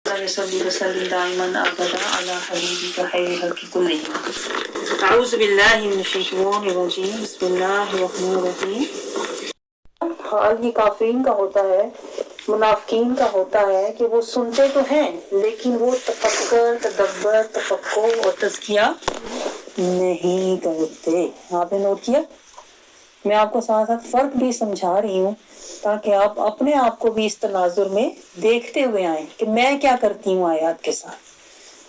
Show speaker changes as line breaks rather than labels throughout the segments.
صلی وسلم دائما ابدا علی حبیبک خیر الخلق کلہم۔ اعوذ باللہ من الشیطان الرجیم، بسم اللہ الرحمن الرحیم۔ حال یہ کافرین کا ہوتا ہے، منافقین کا ہوتا ہے کہ وہ سنتے تو ہیں لیکن وہ تفکر، تدبر، تفکر اور تزکیہ نہیں کرتے۔ آپ نے نوٹ کیا؟ میں آپ کو ساتھ ساتھ فرق بھی سمجھا رہی ہوں تاکہ آپ اپنے آپ کو بھی اس تناظر میں دیکھتے ہوئے آئیں کہ میں کیا کرتی ہوں آیات کے ساتھ۔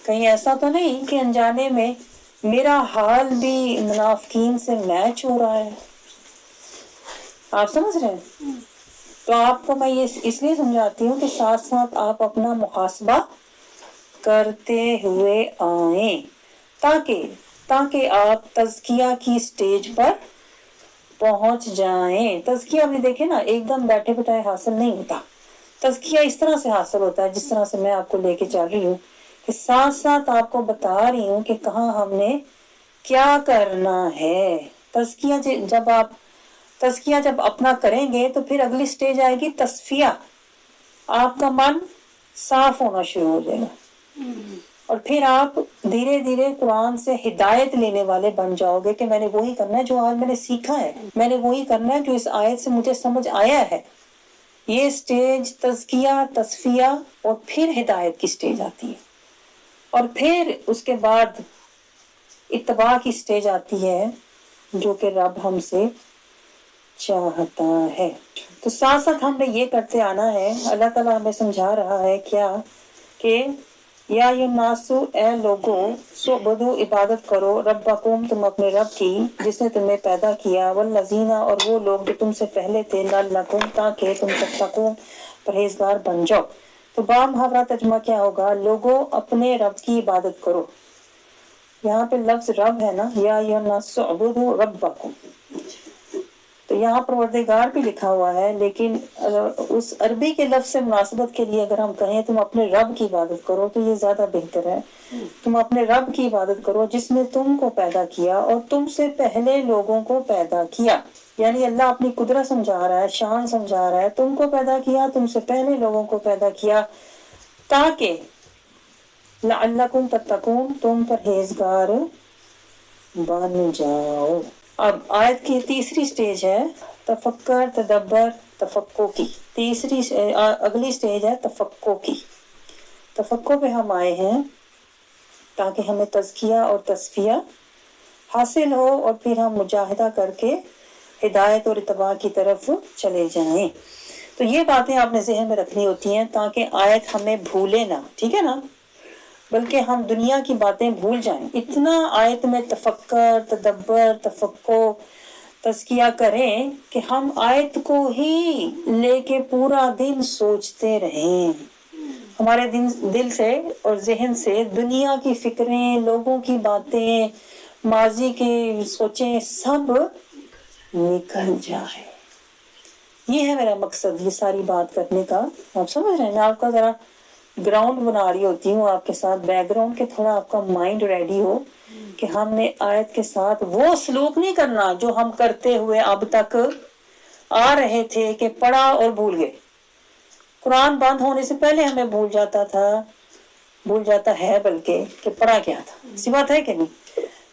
کہیں ایسا تو نہیں کہ انجانے میں میرا حال بھی منافقین سے میچ ہو رہا ہے۔ آپ سمجھ رہے ہیں؟ تو آپ کو میں یہ اس لیے سمجھاتی ہوں کہ ساتھ ساتھ آپ اپنا محاسبہ کرتے ہوئے آئیں تاکہ آپ تزکیہ کی سٹیج پر پہنچ جائیں۔ تزکیہ آپ نے دیکھے نا، ایک دم بیٹھے بٹھائے حاصل نہیں ہوتا۔ تزکیہ اس طرح سے حاصل ہوتا ہے جس طرح سے میں آپ کو لے کے چل رہی ہوں کہ ساتھ ساتھ آپ کو بتا رہی ہوں کہ کہاں ہم نے کیا کرنا ہے۔ تزکیہ جب اپنا کریں گے تو پھر اگلی سٹیج آئے گی تصفیہ۔ آپ کا من صاف ہونا شروع ہو جائے گا اور پھر آپ دھیرے دھیرے قرآن سے ہدایت لینے والے بن جاؤ گے کہ میں نے وہی کرنا ہے جو آج میں نے سیکھا ہے، میں نے وہی کرنا ہے جو اس آیت سے مجھے سمجھ آیا ہے۔ یہ سٹیج تزکیہ، تصفیہ اور پھر ہدایت کی سٹیج آتی ہے، اور پھر اس کے بعد اتباع کی سٹیج آتی ہے جو کہ رب ہم سے چاہتا ہے۔ تو ساتھ ساتھ ہم نے یہ کرتے آنا ہے۔ اللہ تعالیٰ ہمیں سمجھا رہا ہے کیا کہ یا یہ ناسو، اے لوگوں، سعبدو، عبادت کرو، ربکم، تم اپنے رب کی، جس نے تمہیں پیدا کیا، والذین، اور وہ لوگ جو تم سے پہلے تھے، لعلکم، تاکہ تم تتقون، پرہیزگار بن جاؤ۔ تو با محاورہ ترجمہ کیا ہوگا؟ لوگوں اپنے رب کی عبادت کرو۔ یہاں پہ لفظ رب ہے نا، یا ایھا الناس اعبدوا ربکم، تو یہاں پروردگار بھی لکھا ہوا ہے، لیکن اس عربی کے لفظ سے مناسبت کے لیے اگر ہم کہیں تم اپنے رب کی عبادت کرو تو یہ زیادہ بہتر ہے۔ تم اپنے رب کی عبادت کرو جس نے تم کو پیدا کیا اور تم سے پہلے لوگوں کو پیدا کیا۔ یعنی اللہ اپنی قدرت سمجھا رہا ہے، شان سمجھا رہا ہے، تم کو پیدا کیا، تم سے پہلے لوگوں کو پیدا کیا، تاکہ لعلکم تتقون، تم پرہیزگار بن جاؤ۔ اب آیت کی تیسری سٹیج ہے تفکر، تدبر، تفقہ کی۔ اگلی سٹیج ہے تفقہ کی۔ تفقہ پہ ہم آئے ہیں تاکہ ہمیں تزکیہ اور تصفیہ حاصل ہو اور پھر ہم مجاہدہ کر کے ہدایت اور اتباع کی طرف چلے جائیں۔ تو یہ باتیں آپ نے ذہن میں رکھنی ہوتی ہیں تاکہ آیت ہمیں بھولے نہ، ٹھیک ہے نا، بلکہ ہم دنیا کی باتیں بھول جائیں۔ اتنا آیت میں تفکر، تدبر، تفقہ، تزکیہ کریں کہ ہم آیت کو ہی لے کے پورا دن سوچتے رہیں۔ ہمارے دل سے اور ذہن سے دنیا کی فکریں، لوگوں کی باتیں، ماضی کی سوچیں سب نکل جائے۔ یہ ہے میرا مقصد یہ ساری بات کرنے کا۔ آپ سمجھ رہے ہیں؟ میں آپ کا ذرا گراؤنڈ بنا رہی ہوتی ہوں آپ کے ساتھ، بیک گراؤنڈ، کے تھوڑا آپ کا مائنڈ ریڈی ہو کہ ہم نے آیت کے ساتھ وہ سلوک نہیں کرنا جو ہم کرتے ہوئے اب تک آ رہے تھے کہ پڑھا اور بھول گئے۔ قرآن بند ہونے سے پہلے ہمیں بھول جاتا ہے بلکہ کہ پڑھا کیا تھا۔ اسی بات ہے کہ نہیں؟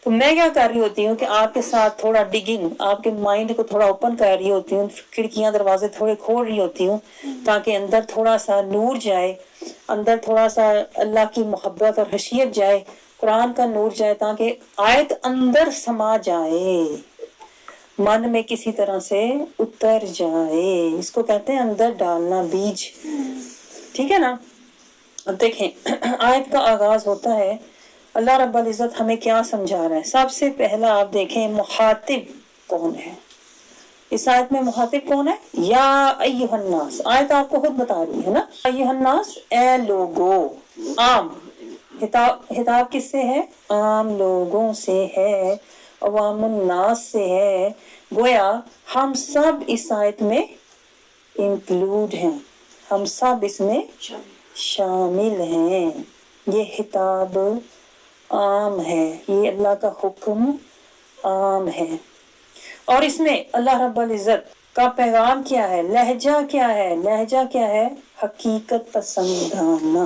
تو میں کیا کر رہی ہوتی ہوں کہ آپ کے ساتھ تھوڑا ڈگنگ، آپ کے مائنڈ کو تھوڑا اوپن کر رہی ہوتی ہوں، کھڑکیاں دروازے تھوڑے کھول رہی ہوتی ہوں تاکہ اندر تھوڑا سا نور جائے، اندر تھوڑا سا اللہ کی محبت اور خشیت جائے، قرآن کا نور جائے، تاکہ آیت اندر سما جائے، من میں کسی طرح سے اتر جائے۔ اس کو کہتے ہیں اندر ڈالنا، بیج، ٹھیک ہے نا۔ اب دیکھیں آیت کا آغاز ہوتا ہے، اللہ رب العزت ہمیں کیا سمجھا رہا ہے۔ سب سے پہلا آپ دیکھیں مخاطب کون ہے اس آیت میں؟ مخاطب کون ہے؟ یا ایھا الناس، آیت آپ کو خود بتا رہی ہے نا، ایھا الناس، اے لوگو، عام خطاب کس سے ہے؟ عام لوگوں سے ہے، عوام الناس سے ہے، گویا ہم سب اس آیت میں انکلوڈ ہیں، ہم سب اس میں شامل ہیں۔ یہ خطاب عام ہے، یہ اللہ کا حکم عام ہے، اور اس میں اللہ رب العزت کا پیغام کیا ہے؟ لہجہ کیا ہے؟ لہجہ کیا ہے؟ حقیقت پسندانہ۔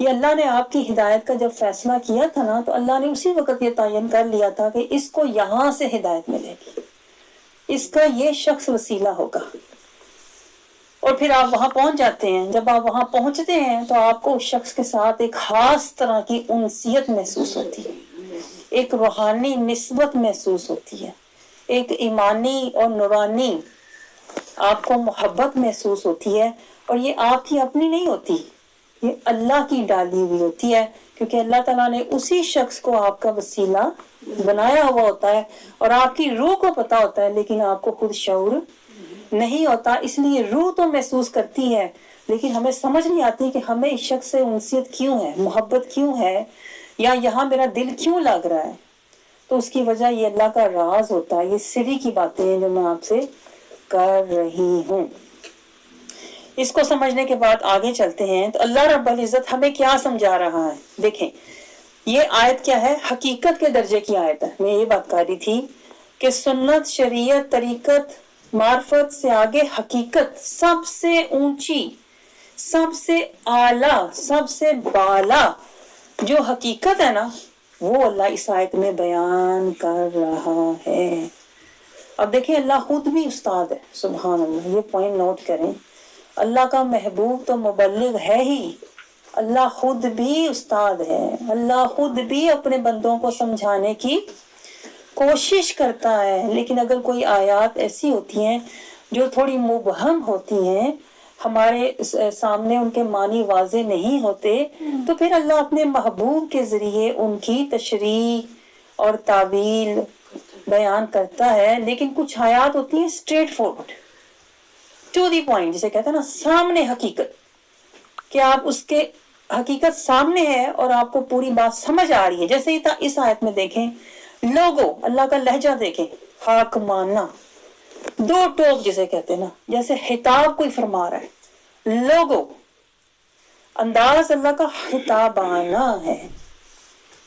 یہ اللہ نے آپ کی ہدایت کا جب فیصلہ کیا تھا نا، تو اللہ نے اسی وقت یہ تعین کر لیا تھا کہ اس کو یہاں سے ہدایت ملے گی، اس کا یہ شخص وسیلہ ہوگا۔ اور پھر آپ وہاں پہنچ جاتے ہیں۔ جب آپ وہاں پہنچتے ہیں تو آپ کو اس شخص کے ساتھ ایک خاص طرح کی انسیت محسوس ہوتی ہے، ایک روحانی نسبت محسوس ہوتی ہے، ایک ایمانی اور نورانی آپ کو محبت محسوس ہوتی ہے، اور یہ آپ کی اپنی نہیں ہوتی، یہ اللہ کی ڈالی ہوئی ہوتی ہے، کیونکہ اللہ تعالیٰ نے اسی شخص کو آپ کا وسیلہ بنایا ہوا ہوتا ہے، اور آپ کی روح کو پتا ہوتا ہے لیکن آپ کو خود شعور نہیں ہوتا۔ اس لیے روح تو محسوس کرتی ہے لیکن ہمیں سمجھ نہیں آتی کہ ہمیں اس شخص سے انسیت کیوں ہے، محبت کیوں ہے، یا یہاں میرا دل کیوں لگ رہا ہے۔ تو اس کی وجہ یہ اللہ کا راز ہوتا ہے، یہ سری کی باتیں ہیں جو میں آپ سے کر رہی ہوں۔ اس کو سمجھنے کے بعد آگے چلتے ہیں تو اللہ رب العزت ہمیں کیا سمجھا رہا ہے۔ دیکھیں یہ آیت کیا ہے، حقیقت کے درجے کی آیت ہے۔ میں یہ بات کر رہی تھی کہ سنت، شریعت، طریقت، معرفت سے آگے حقیقت سب سے اونچی، سب سے اعلیٰ، سب سے بالا جو حقیقت ہے نا، وہ اللہ اس آیت میں بیان کر رہا ہے۔ اب دیکھیں اللہ خود بھی استاد ہے، سبحان اللہ، یہ پوائنٹ نوٹ کریں۔ اللہ کا محبوب تو مبلغ ہے ہی، اللہ خود بھی استاد ہے، اللہ خود بھی اپنے بندوں کو سمجھانے کی کوشش کرتا ہے، لیکن اگر کوئی آیات ایسی ہوتی ہیں جو تھوڑی مبہم ہوتی ہیں، ہمارے سامنے ان کے معنی واضح نہیں ہوتے، تو پھر اللہ اپنے محبوب کے ذریعے ان کی تشریح اور تعویل بیان کرتا ہے۔ لیکن کچھ آیات ہوتی ہیں straight forward, to the point, جسے کہتے ہیں نا سامنے حقیقت، کہ آپ اس کے حقیقت سامنے ہے اور آپ کو پوری بات سمجھ آ رہی ہے۔ جیسے اس آیت میں دیکھیں لوگو، اللہ کا لہجہ دیکھیں، حق ماننا، دو ٹوک جسے کہتے ہیں نا، جیسے خطاب کوئی فرما رہا ہے، لوگو انداز اللہ کا خطابانہ ہے،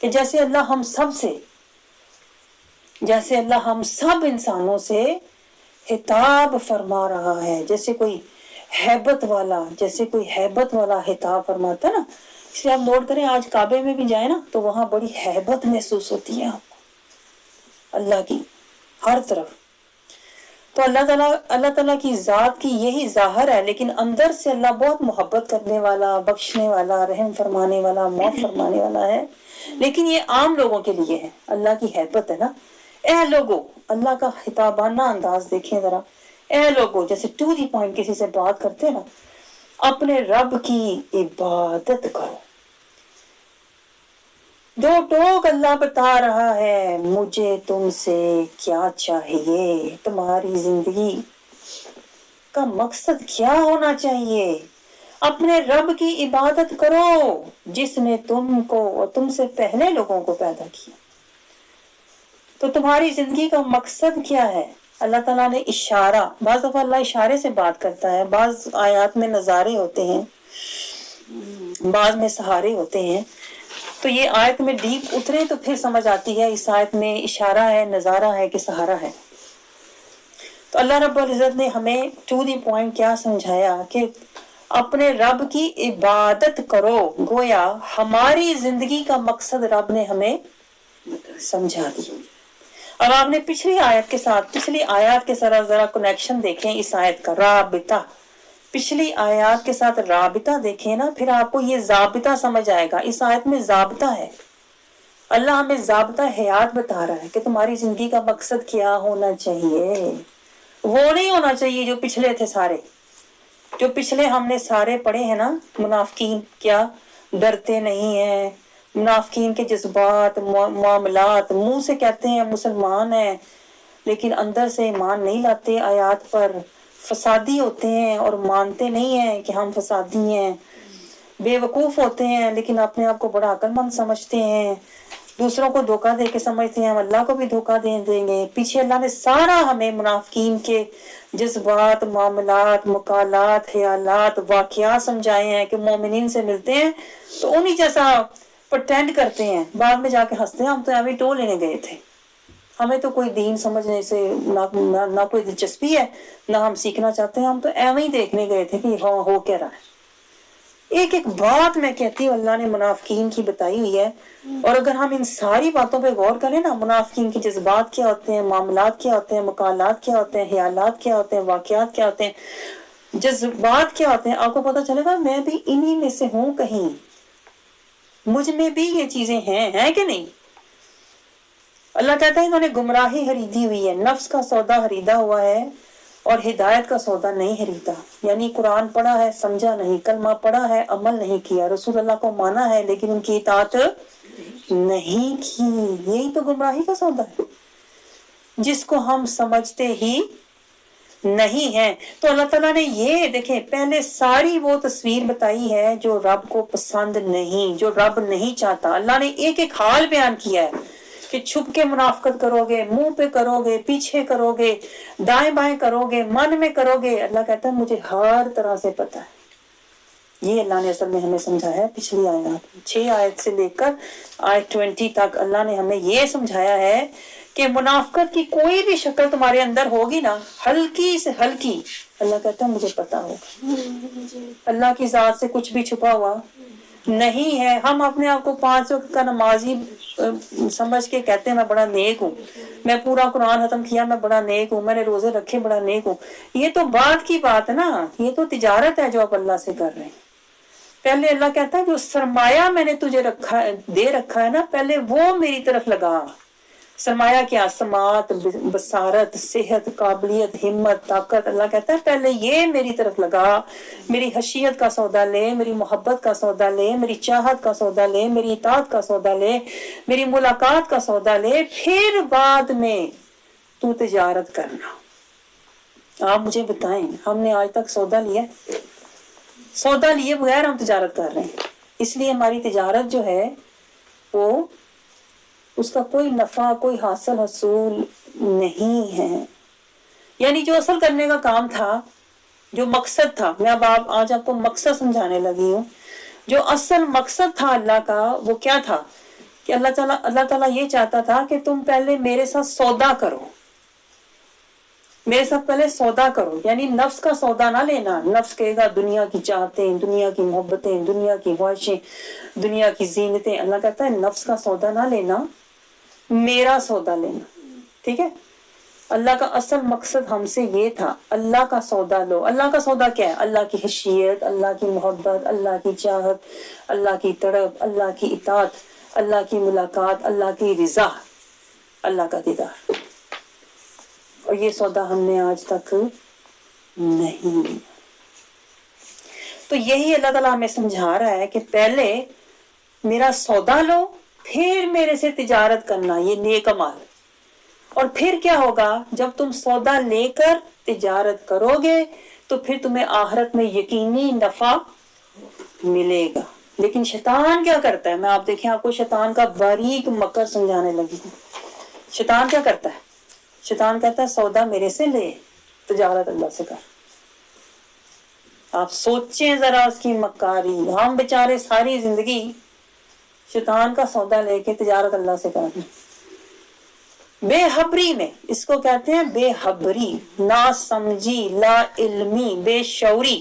کہ جیسے اللہ ہم سب سے، جیسے اللہ ہم سب انسانوں سے خطاب فرما رہا ہے، جیسے کوئی ہیبت والا، جیسے کوئی ہیبت والا خطاب فرماتا ہے نا۔ اس لیے آپ نوٹ کریں آج کعبے میں بھی جائیں نا تو وہاں بڑی ہیبت محسوس ہوتی ہے آپ کو اللہ کی ہر طرف۔ تو اللہ تعالیٰ کی ذات کی یہی ظاہر ہے، لیکن اندر سے اللہ بہت محبت کرنے والا، بخشنے والا، رحم فرمانے والا، معاف فرمانے والا ہے۔ لیکن یہ عام لوگوں کے لیے ہے، اللہ کی ہیبت ہے نا۔ اے لوگو، اللہ کا خطابانہ انداز دیکھیں ذرا، اے لوگو، جیسے ٹو دی پوائنٹ کسی سے بات کرتے ہیں نا، اپنے رب کی عبادت کرو۔ دو ٹوک اللہ بتا رہا ہے، مجھے تم سے کیا چاہیے، تمہاری زندگی کا مقصد کیا ہونا چاہیے۔ اپنے رب کی عبادت کرو جس نے تم کو اور تم سے پہلے لوگوں کو پیدا کیا۔ تو تمہاری زندگی کا مقصد کیا ہے؟ اللہ تعالیٰ نے اشارہ، بعض دفعہ اللہ اشارے سے بات کرتا ہے، بعض آیات میں نظارے ہوتے ہیں، بعض میں سہارے ہوتے ہیں۔ تو یہ آیت میں ڈیپ اترے تو پھر سمجھ آتی ہے اس آیت میں اشارہ ہے، نظارہ ہے کہ سہارا ہے۔ تو اللہ رب العزت نے ہمیں ٹو دی پوائنٹ کیا سمجھایا کہ اپنے رب کی عبادت کرو، گویا ہماری زندگی کا مقصد رب نے ہمیں سمجھا دیا۔ اب آپ نے پچھلی آیت کے ساتھ ذرا کنیکشن دیکھیں، اس آیت کا رابطہ، پچھلی آیات کے ساتھ رابطہ دیکھیں نا، پھر آپ کو یہ ضابطہ سمجھ آئے گا۔ اس آیت میں ضابطہ ہے، اللہ ہمیں ضابطہ حیات بتا رہا ہے کہ تمہاری زندگی کا مقصد کیا ہونا چاہیے۔ وہ نہیں ہونا چاہیے جو پچھلے تھے سارے، جو پچھلے ہم نے سارے پڑھے ہیں نا، منافقین کیا ڈرتے نہیں ہیں، منافقین کے جذبات، معاملات، منہ سے کہتے ہیں مسلمان ہیں لیکن اندر سے ایمان نہیں لاتے آیات پر، فسادی ہوتے ہیں اور مانتے نہیں ہیں کہ ہم فسادی ہیں، بے وقوف ہوتے ہیں لیکن اپنے آپ کو بڑا عقل مند سمجھتے ہیں، دوسروں کو دھوکہ دے کے سمجھتے ہیں ہم اللہ کو بھی دھوکہ دیں گے۔ پیچھے اللہ نے سارا ہمیں منافقین کے جذبات، معاملات، مقالات، خیالات، واقعات سمجھائے ہیں کہ مومنین سے ملتے ہیں تو انہی جیسا پرٹینڈ کرتے ہیں، بعد میں جا کے ہنستے ہیں ہم تو ایویں ٹو لینے گئے تھے، ہمیں تو کوئی دین سمجھنے سے نہ کوئی دلچسپی ہے، نہ ہم سیکھنا چاہتے ہیں، ہم تو ایویں ہی دیکھنے گئے تھے کہ ہاں ہو کیا رہا ہے۔ ایک ایک بات میں کہتی ہوں اللہ نے منافقین کی بتائی ہوئی ہے. اور اگر ہم ان ساری باتوں پہ غور کریں نا، منافقین کے جذبات کیا ہوتے ہیں، معاملات کیا ہوتے ہیں، مقالات کیا ہوتے ہیں، خیالات کیا ہوتے ہیں، واقعات کیا ہوتے ہیں، جذبات کیا ہوتے ہیں، آپ کو پتا چلے گا میں بھی انہی میں سے ہوں. کہیں مجھ میں بھی یہ چیزیں ہیں کہ نہیں؟ اللہ کہتا ہے انہوں نے گمراہی خریدی ہوئی ہے، نفس کا سودا خریدا ہوا ہے اور ہدایت کا سودا نہیں خریدا. یعنی قرآن پڑھا ہے سمجھا نہیں، کلمہ پڑھا ہے عمل نہیں کیا، رسول اللہ کو مانا ہے لیکن ان کی اطاعت نہیں کی. یہی تو گمراہی کا سودا ہے جس کو ہم سمجھتے ہی نہیں ہے. تو اللہ تعالیٰ نے یہ دیکھیں پہلے ساری وہ تصویر بتائی ہے جو رب کو پسند نہیں، جو رب نہیں چاہتا. اللہ نے ایک ایک حال بیان کیا ہے کہ چھپ کے منافقت کرو گے، منہ پہ کرو گے، پیچھے کرو گے، دائیں بائیں کرو گے، من میں کرو گے. اللہ کہتا ہے مجھے ہر طرح سے پتا ہے. یہ اللہ نے اصل میں ہمیں سمجھایا. پچھلی آیات 6 آیت سے لے کر آیت 20 تک اللہ نے ہمیں یہ سمجھایا ہے کہ منافقت کی کوئی بھی شکل تمہارے اندر ہوگی نا، ہلکی سے ہلکی، اللہ کہتا ہے مجھے پتا ہوگا. اللہ کی ذات سے کچھ بھی چھپا ہوا نہیں ہے. ہم اپنے آپ کو 5 وقت کا نمازی سمجھ کے کہتے ہیں میں بڑا نیک ہوں، میں پورا قرآن ختم کیا میں بڑا نیک ہوں، میں نے روزے رکھے بڑا نیک ہوں. یہ تو بعد کی بات ہے نا، یہ تو تجارت ہے جو آپ اللہ سے کر رہے ہیں. پہلے اللہ کہتا ہے جو سرمایہ میں نے تجھے دے رکھا ہے نا، پہلے وہ میری طرف لگا. سرمایہ کیا؟ سماعت، بصارت، صحت، قابلیت، ہمت، طاقت. اللہ کہتا ہے پہلے یہ میری طرف لگا، میری خشیت کا سودا لے، میری محبت کا سودا لے، میری چاہت کا سودا لے، میری اطاعت کا سودا لے، میری ملاقات کا سودا لے، پھر بعد میں تو تجارت کرنا. آپ مجھے بتائیں ہم نے آج تک سودا لیا؟ سودا لیے بغیر ہم تجارت کر رہے ہیں. اس لیے ہماری تجارت جو ہے وہ اس کا کوئی نفع، کوئی حصول نہیں ہے. یعنی جو اصل کرنے کا کام تھا، جو مقصد تھا، میں اب آج آپ کو مقصد سمجھانے لگی ہوں. جو اصل مقصد تھا اللہ کا وہ کیا تھا کہ اللہ تعالیٰ یہ چاہتا تھا کہ تم پہلے میرے ساتھ سودا کرو، میرے ساتھ پہلے سودا کرو. یعنی نفس کا سودا نہ لینا. نفس کہے گا دنیا کی چاہتیں، دنیا کی محبتیں، دنیا کی خواہشیں، دنیا کی زینتیں. اللہ کہتا ہے نفس کا سودا نہ لینا، میرا سودا لینا. ٹھیک ہے؟ اللہ کا اصل مقصد ہم سے یہ تھا اللہ کا سودا لو. اللہ کا سودا کیا ہے؟ اللہ کی خشیت، اللہ کی محبت، اللہ کی چاہت، اللہ کی تڑپ، اللہ کی اطاعت، اللہ کی ملاقات، اللہ کی رضا، اللہ کا دیدار. اور یہ سودا ہم نے آج تک نہیں لیا. تو یہی اللہ تعالیٰ ہمیں سمجھا رہا ہے کہ پہلے میرا سودا لو، پھر میرے سے تجارت کرنا. یہ نیک عمل. اور پھر کیا ہوگا؟ جب تم سودا لے کر تجارت کرو گے تو پھر تمہیں آخرت میں یقینی نفع ملے گا. لیکن شیطان کیا کرتا ہے؟ میں آپ دیکھیں آپ کو شیطان کا باریک مکر سمجھانے لگی ہوں. شیطان کیا کرتا ہے؟ شیطان کہتا ہے سودا میرے سے لے، تجارت اللہ سے کر. آپ سوچیں ذرا اس کی مکاری. ہم بیچارے ساری زندگی شیطان کا سودا لے کے تجارت اللہ سے کر دیں. بے خبری میں، اس کو کہتے ہیں بے خبری، نا سمجھی، لا علمی، بے شعوری.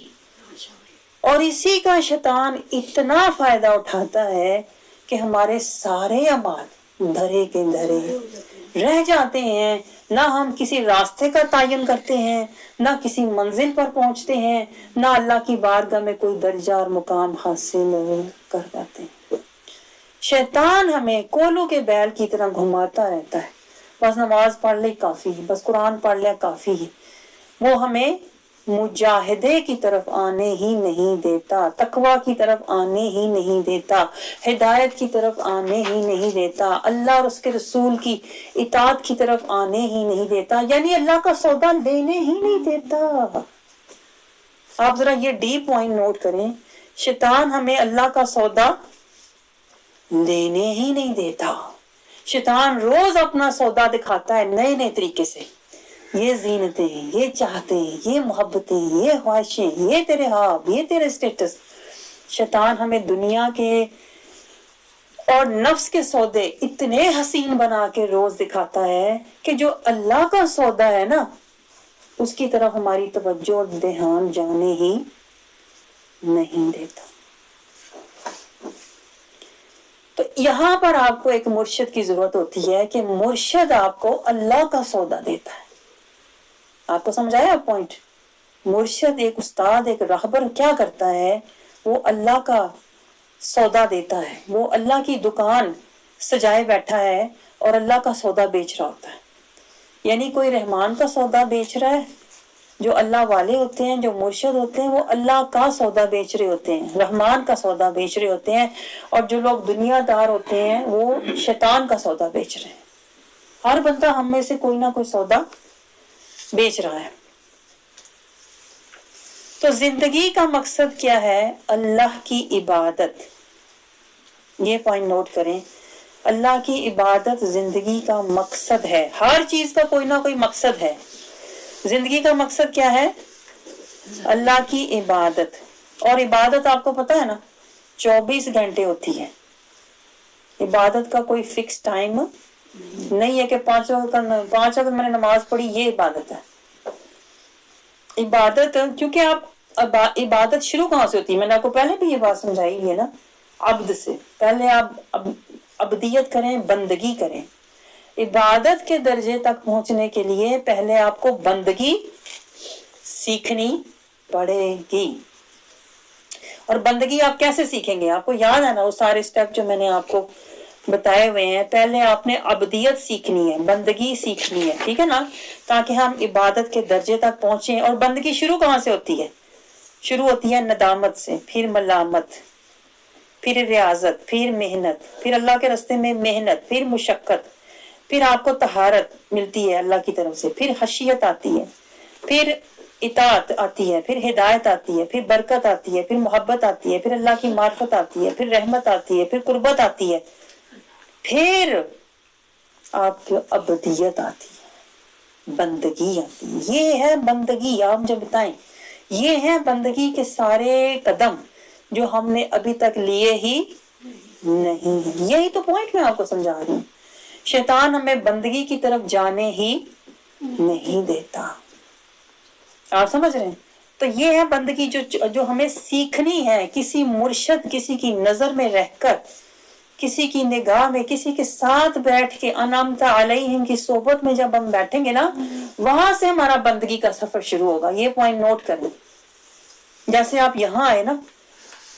اور اسی کا شیطان اتنا فائدہ اٹھاتا ہے کہ ہمارے سارے اعمال دھرے کے دھرے رہ جاتے ہیں. نہ ہم کسی راستے کا تعین کرتے ہیں، نہ کسی منزل پر پہنچتے ہیں، نہ اللہ کی بارگاہ میں کوئی درجہ اور مقام حاصل کر پاتے ہیں. شیطان ہمیں کولو کے بیل کی طرح گھماتا رہتا ہے. بس نماز پڑھ لے کافی ہے، بس قرآن پڑھ لیا کافی ہے. وہ ہمیں مجاہدے کی طرف آنے ہی نہیں دیتا، تقوی کی طرف آنے ہی نہیں دیتا، ہدایت کی طرف آنے ہی نہیں دیتا، اللہ اور اس کے رسول کی اطاعت کی طرف آنے ہی نہیں دیتا. یعنی اللہ کا سودا لینے ہی نہیں دیتا. آپ ذرا یہ ڈیپ پوائنٹ نوٹ کریں، شیطان ہمیں اللہ کا سودا لینے ہی نہیں دیتا. شیطان روز اپنا سودا دکھاتا ہے نئے نئے طریقے سے. یہ زینتیں، یہ چاہتیں، یہ محبتیں، یہ خواہشیں، یہ تیرے خواب، یہ تیرے سٹیٹس. شیطان ہمیں دنیا کے اور نفس کے سودے اتنے حسین بنا کے روز دکھاتا ہے کہ جو اللہ کا سودا ہے نا اس کی طرف ہماری توجہ اور دھیان جانے ہی نہیں دیتا. تو یہاں پر آپ کو ایک مرشد کی ضرورت ہوتی ہے کہ مرشد آپ کو اللہ کا سودا دیتا ہے. آپ کو سمجھایا پوائنٹ؟ مرشد، ایک استاد، ایک راہبر کیا کرتا ہے؟ وہ اللہ کا سودا دیتا ہے. وہ اللہ کی دکان سجائے بیٹھا ہے اور اللہ کا سودا بیچ رہا ہوتا ہے. یعنی کوئی رحمان کا سودا بیچ رہا ہے، جو اللہ والے ہوتے ہیں، جو مرشد ہوتے ہیں، وہ اللہ کا سودا بیچ رہے ہوتے ہیں، رحمان کا سودا بیچ رہے ہوتے ہیں. اور جو لوگ دنیا دار ہوتے ہیں وہ شیطان کا سودا بیچ رہے ہیں. ہر بندہ ہم میں سے کوئی نہ کوئی سودا بیچ رہا ہے. تو زندگی کا مقصد کیا ہے؟ اللہ کی عبادت. یہ پوائنٹ نوٹ کریں، اللہ کی عبادت زندگی کا مقصد ہے. ہر چیز کا کوئی نہ کوئی مقصد ہے. زندگی کا مقصد کیا ہے؟ اللہ کی عبادت. اور عبادت آپ کو پتا ہے نا 24 گھنٹے ہوتی ہے. عبادت کا کوئی فکس ٹائم نہیں ہے کہ 5 وقت میں نے نماز پڑھی یہ عبادت ہے. عبادت، کیونکہ آپ عبادت شروع کہاں سے ہوتی ہے؟ میں نے آپ کو پہلے بھی یہ بات سمجھائی ہے نا، عبد سے. پہلے آپ عبدیت کریں، بندگی کریں. عبادت کے درجے تک پہنچنے کے لیے پہلے آپ کو بندگی سیکھنی پڑے گی. اور بندگی آپ کیسے سیکھیں گے؟ آپ کو یاد ہے نا وہ سارے سٹیپ جو میں نے آپ کو بتائے ہوئے ہیں. پہلے آپ نے عبدیت سیکھنی ہے، بندگی سیکھنی ہے، ٹھیک ہے نا، تاکہ ہم عبادت کے درجے تک پہنچیں. اور بندگی شروع کہاں سے ہوتی ہے؟ شروع ہوتی ہے ندامت سے، پھر ملامت، پھر ریاضت، پھر محنت، پھر اللہ کے راستے میں محنت، پھر مشقت، پھر آپ کو طہارت ملتی ہے اللہ کی طرف سے، پھر خشیت آتی ہے، پھر اطاعت آتی ہے، پھر ہدایت آتی ہے، پھر برکت آتی ہے، پھر محبت آتی ہے، پھر اللہ کی معرفت آتی ہے، پھر رحمت آتی ہے، پھر قربت آتی ہے، پھر آپ کی عبدیت آتی ہے، بندگی آتی ہے. یہ ہے بندگی. آپ جب بتائیں یہ ہے بندگی کے سارے قدم جو ہم نے ابھی تک لیے ہی نہیں ہیں. یہی تو پوائنٹ میں آپ کو سمجھا رہی ہوں. شیطان ہمیں بندگی کی طرف جانے ہی نہیں دیتا. آپ سمجھ رہے ہیں؟ تو یہ ہے بندگی جو ہمیں سیکھنی ہے. کسی مرشد، کسی کی نظر میں رہ کر، کسی کی نگاہ میں، کسی کے ساتھ بیٹھ کے، انعمت علیہم کی صحبت میں جب ہم بیٹھیں گے نا، وہاں سے ہمارا بندگی کا سفر شروع ہوگا. یہ پوائنٹ نوٹ کریں. جیسے آپ یہاں آئے نا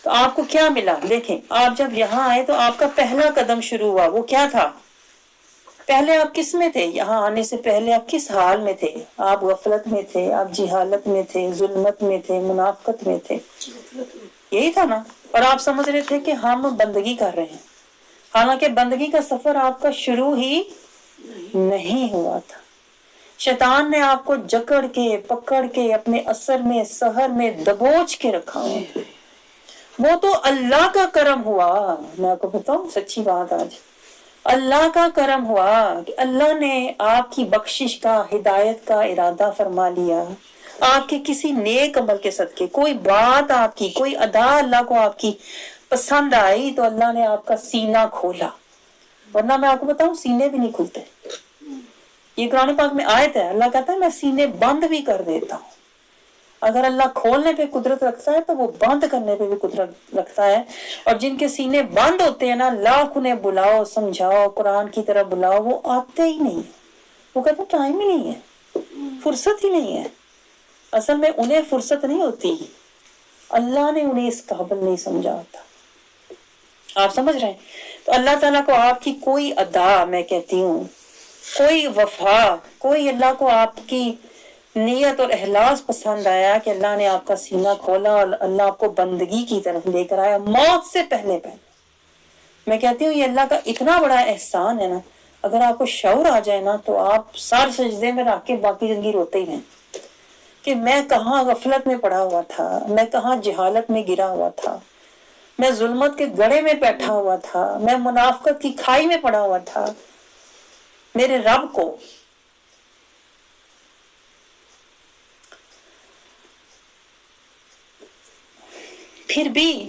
تو آپ کو کیا ملا؟ دیکھیں، آپ جب یہاں آئے تو آپ کا پہلا قدم شروع ہوا. وہ کیا تھا؟ پہلے آپ کس میں تھے؟ یہاں آنے سے پہلے آپ کس حال میں تھے؟ آپ غفلت میں تھے، آپ جہالت میں تھے، ظلمت میں تھے، منافقت میں تھے. یہی تھا نا. اور آپ سمجھ رہے تھے کہ ہم بندگی کر رہے ہیں، حالانکہ بندگی کا سفر آپ کا شروع ہی نہیں ہوا تھا. شیطان نے آپ کو جکڑ کے، پکڑ کے، اپنے اثر میں، سحر میں دبوچ کے رکھا ہے. وہ تو اللہ کا کرم ہوا. میں آپ کو بتاؤں سچی بات، آج اللہ کا کرم ہوا کہ اللہ نے آپ کی بخشش کا، ہدایت کا ارادہ فرما لیا. آپ کے کسی نیک عمل کے صدقے کوئی بات آپ کی، کوئی ادا اللہ کو آپ کی پسند آئی تو اللہ نے آپ کا سینہ کھولا. ورنہ میں آپ کو بتاؤں سینے بھی نہیں کھلتے. یہ قرآن پاک میں آیت ہے، اللہ کہتا ہے میں سینے بند بھی کر دیتا ہوں. اگر اللہ کھولنے پہ قدرت رکھتا ہے تو وہ بند کرنے پہ بھی قدرت رکھتا ہے. اور جن کے سینے بند ہوتے ہیں نا، لاکھ انہیں بلاؤ، سمجھاؤ، قرآن کی طرف بلاؤ، وہ آتے ہی نہیں. وہ کہتے ہیں ٹائم ہی نہیں ہے، فرصت ہی نہیں ہے. اصل میں انہیں فرصت نہیں ہوتی، اللہ نے انہیں اس قابل نہیں سمجھا ہوتا. آپ سمجھ رہے ہیں؟ تو اللہ تعالیٰ کو آپ کی کوئی ادا، میں کہتی ہوں کوئی وفا، کوئی اللہ کو آپ کی نیت اور اخلاص پسند آیا کہ اللہ نے آپ کا سینہ کھولا اور اللہ آپ کو بندگی کی طرف لے کر آیا موت سے پہلے. میں کہتی ہوں یہ اللہ کا اتنا بڑا احسان ہے نا. اگر آپ کو شعور آ جائے نا تو آپ سر سجدے میں رکھ کے باقی زندگی روتے ہی رہیں کہ میں کہاں غفلت میں پڑا ہوا تھا، میں کہاں جہالت میں گرا ہوا تھا، میں ظلمت کے گڑھے میں بیٹھا ہوا تھا، میں منافقت کی کھائی میں پڑا ہوا تھا. میرے رب کو پھر بھی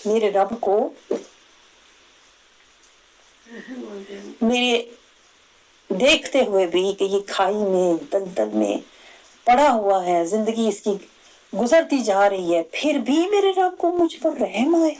میرے رب کو میرے دیکھتے ہوئے بھی کہ یہ کھائی میں، دلدل میں پڑا ہوا ہے، زندگی اس کی گزرتی جا رہی ہے، پھر بھی میرے رب کو مجھ پر رحم آیا.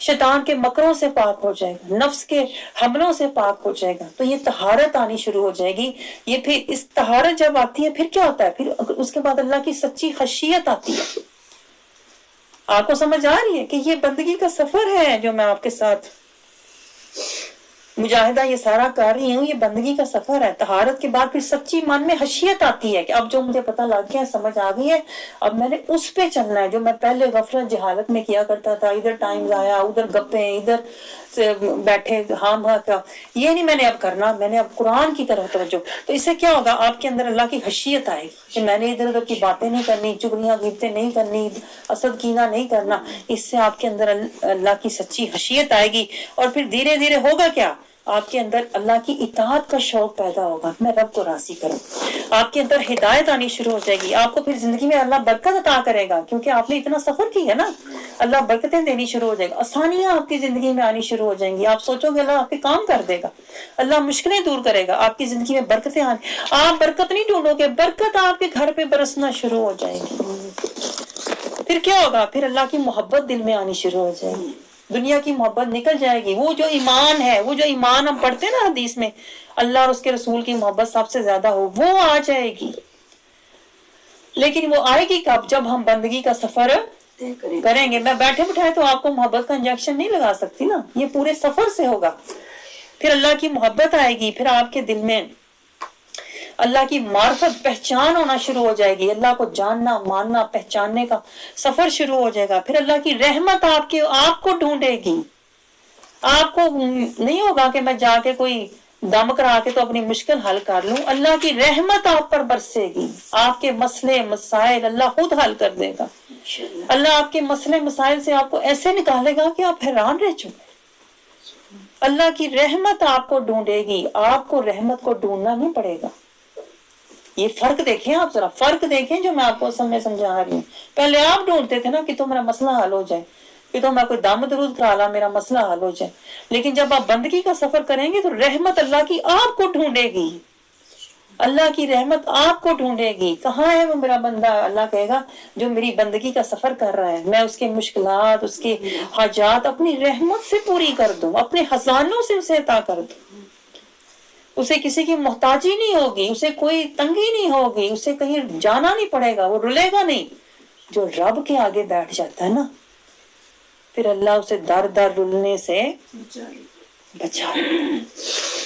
شیطان کے مکروں سے پاک ہو جائے گا، نفس کے حملوں سے پاک ہو جائے گا، تو یہ طہارت آنی شروع ہو جائے گی۔ یہ پھر اس طہارت جب آتی ہے پھر کیا ہوتا ہے، پھر اس کے بعد اللہ کی سچی خشیت آتی ہے۔ آپ کو سمجھ آ رہی ہے کہ یہ بندگی کا سفر ہے جو میں آپ کے ساتھ مجاہدہ یہ سارا کر رہی ہوں، یہ بندگی کا سفر ہے۔ طہارت کے بعد پھر سچی من میں خشیت آتی ہے کہ اب جو مجھے پتہ لگ گیا، سمجھ آ گئی ہے، اب میں نے اس پہ چلنا ہے جو میں پہلے غفلت جہالت میں کیا کرتا تھا، ادھر ٹائم ضائع، ادھر گپیں، ادھر سے بیٹھے ہاں کا، یہ نہیں میں نے اب کرنا، میں نے اب قرآن کی طرف توجہ۔ تو اس سے کیا ہوگا، آپ کے اندر اللہ کی خشیت آئے گی کہ میں نے ادھر ادھر کی باتیں نہیں کرنی، چگلیاں غیبتیں نہیں کرنی، حسد کینہ نہیں کرنا۔ اس سے آپ کے اندر اللہ کی سچی خشیت آئے گی، اور پھر دھیرے دھیرے ہوگا کیا، آپ کے اندر اللہ کی اطاعت کا شوق پیدا ہوگا، میں رب کو راضی کروں، آپ کے اندر ہدایت آنی شروع ہو جائے گی، آپ کو پھر زندگی میں اللہ برکت عطا کرے گا، کیونکہ آپ نے اتنا سفر کی ہے نا، اللہ برکتیں دینی شروع ہو جائے گا، آسانیاں آپ کی زندگی میں آنی شروع ہو جائیں گی، آپ سوچو گے اللہ آپ کے کام کر دے گا، اللہ مشکلیں دور کرے گا، آپ کی زندگی میں برکتیں آنی، آپ برکت نہیں ڈھونڈو گے، برکت آپ کے گھر پہ برسنا شروع ہو جائے گی۔ پھر کیا ہوگا، پھر اللہ کی محبت دل میں آنی شروع ہو جائے گی، دنیا کی محبت نکل جائے گی، وہ جو ایمان ہے، وہ جو ایمان ہم پڑھتے ہیں نا حدیث میں، اللہ اور اس کے رسول کی محبت سب سے زیادہ ہو، وہ آ جائے گی۔ لیکن وہ آئے گی کب، جب ہم بندگی کا سفر کریں گے۔ میں بیٹھے بٹھائے تو آپ کو محبت کا انجیکشن نہیں لگا سکتی نا، یہ پورے سفر سے ہوگا۔ پھر اللہ کی محبت آئے گی، پھر آپ کے دل میں اللہ کی معرفت پہچان ہونا شروع ہو جائے گی، اللہ کو جاننا ماننا پہچاننے کا سفر شروع ہو جائے گا، پھر اللہ کی رحمت آپ کو ڈھونڈے گی، آپ کو نہیں ہوگا کہ میں جا کے کوئی دم کرا کے تو اپنی مشکل حل کر لوں، اللہ کی رحمت آپ پر برسے گی، آپ کے مسئلے مسائل اللہ خود حل کر دے گا، اللہ آپ کے مسئلے مسائل سے آپ کو ایسے نکالے گا کہ آپ حیران رہ چکے۔ اللہ کی رحمت آپ کو ڈھونڈے گی، آپ کو رحمت کو ڈھونڈنا نہیں پڑے گا۔ یہ فرق دیکھیں، آپ ذرا فرق دیکھیں جو میں آپ کو سمجھا رہی ہوں۔ پہلے آپ ڈھونڈتے تھے نا کہ تو میرا مسئلہ حل ہو جائے، کہ تو میں کوئی دم درود کرا لا میرا مسئلہ حل ہو جائے، لیکن جب آپ بندگی کا سفر کریں گے تو رحمت اللہ کی آپ کو ڈھونڈے گی، اللہ کی رحمت آپ کو ڈھونڈے گی۔ کہاں ہے وہ میرا بندہ، اللہ کہے گا جو میری بندگی کا سفر کر رہا ہے، میں اس کے مشکلات اس کے حاجات اپنی رحمت سے پوری کر دوں، اپنے خزانوں سے اسے عطا کر دوں، اسے کسی کی محتاجی نہیں ہوگی، اسے کوئی تنگی نہیں ہوگی، اسے کہیں جانا نہیں پڑے گا، وہ رلے گا نہیں۔ جو رب کے آگے بیٹھ جاتا ہے نا، پھر اللہ اسے در در رلنے سے بچا،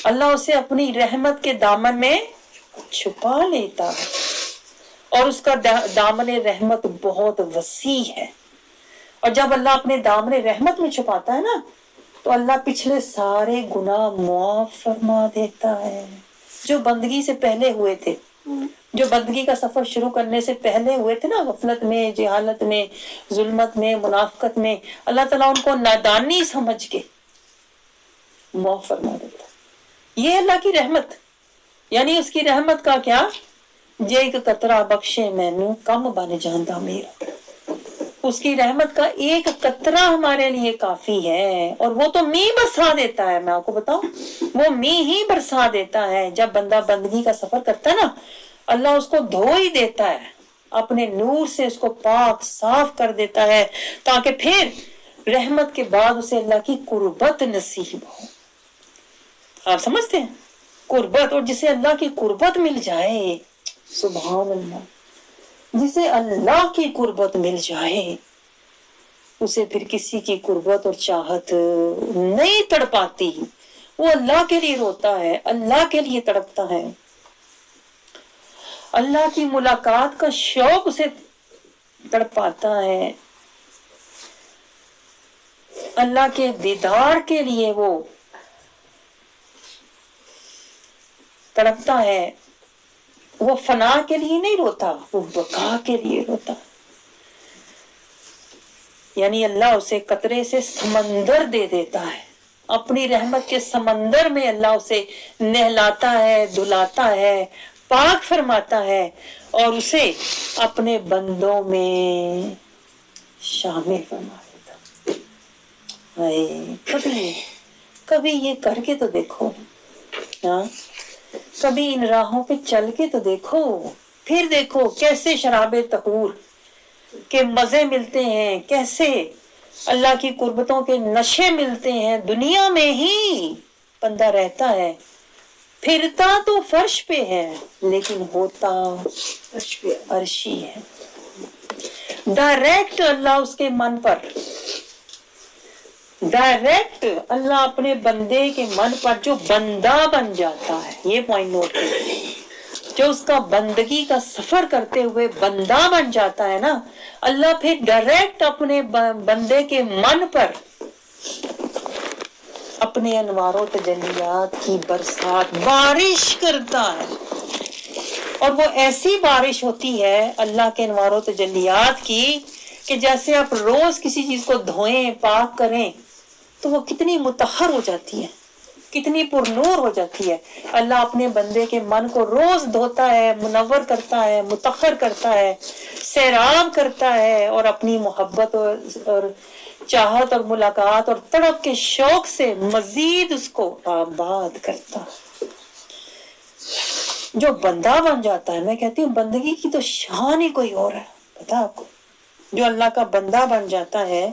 اللہ اسے اپنی رحمت کے دامن میں چھپا لیتا ہے، اور اس کا دامن رحمت بہت وسیع ہے، اور جب اللہ اپنے دامن رحمت میں چھپاتا ہے نا تو اللہ پچھلے سارے گناہ معاف فرما دیتا ہے جو بندگی سے پہلے ہوئے تھے، جو بندگی کا سفر شروع کرنے سے پہلے ہوئے تھے نا، غفلت میں، جہالت میں، ظلمت میں، منافقت میں، اللہ تعالیٰ ان کو نادانی سمجھ کے معاف فرما دیتا۔ یہ اللہ کی رحمت، یعنی اس کی رحمت کا کیا، جے ایک قطرہ بخشے مینوں کم بن جاندا میرا، اس کی رحمت کا ایک قطرہ ہمارے لیے کافی ہے، اور وہ تو می برسا دیتا ہے۔ میں آپ کو بتاؤں، وہ می ہی برسا دیتا ہے۔ جب بندہ بندگی کا سفر کرتا ہے نا، اللہ اس کو دھو ہی دیتا ہے، اپنے نور سے اس کو پاک صاف کر دیتا ہے، تاکہ پھر رحمت کے بعد اسے اللہ کی قربت نصیب ہو۔ آپ سمجھتے ہیں، قربت، اور جسے اللہ کی قربت مل جائے، سبحان اللہ، جسے اللہ کی قربت مل جائے، اسے پھر کسی کی قربت اور چاہت نہیں تڑپاتی، وہ اللہ کے لیے روتا ہے، اللہ کے لیے تڑپتا ہے، اللہ کی ملاقات کا شوق اسے تڑپاتا ہے، اللہ کے دیدار کے لیے وہ تڑپتا ہے، وہ فنا کے لیے نہیں روتا، وہ بقا کے لیے روتا، یعنی اللہ اسے قطرے سے سمندر دے دیتا ہے، اپنی رحمت کے سمندر میں اللہ اسے نہلاتا ہے، دھلاتا ہے، پاک فرماتا ہے، اور اسے اپنے بندوں میں شامل فرما دیتا۔ کبھی یہ کر کے تو دیکھو، ہاں، کبھی ان راہوں پہ چل کے تو دیکھو، پھر دیکھو کیسے شراب طہور کے مزے ملتے ہیں، کیسے اللہ کی قربتوں کے نشے ملتے ہیں، دنیا میں ہی بندہ رہتا ہے، پھرتا تو فرش پہ ہے لیکن ہوتا عرشی ہے۔ ڈائریکٹ اللہ اس کے من پر، ڈائریکٹ اللہ اپنے بندے کے من پر جو بندہ بن جاتا ہے، یہ پوائنٹ نوٹ کریں، جو اس کا بندگی کا سفر کرتے ہوئے بندہ بن جاتا ہے نا، اللہ پھر ڈائریکٹ اپنے بندے کے من پر اپنے انوار و تجلیات کی برسات، بارش کرتا ہے، اور وہ ایسی بارش ہوتی ہے اللہ کے انوار و تجلیات کی کہ جیسے آپ روز کسی چیز کو دھوئیں، پاک کریں تو وہ کتنی مطہر ہو جاتی ہے، کتنی پر نور ہو جاتی ہے۔ اللہ اپنے بندے کے من کو روز دھوتا ہے، منور کرتا ہے، مطہر کرتا ہے، سیراب کرتا ہے، اور اپنی محبت اور چاہت اور ملاقات اور تڑپ کے شوق سے مزید اس کو آباد کرتا ہے۔ جو بندہ بن جاتا ہے، میں کہتی ہوں بندگی کی تو شان ہی کوئی اور ہے، پتا آپ کو؟ جو اللہ کا بندہ بن جاتا ہے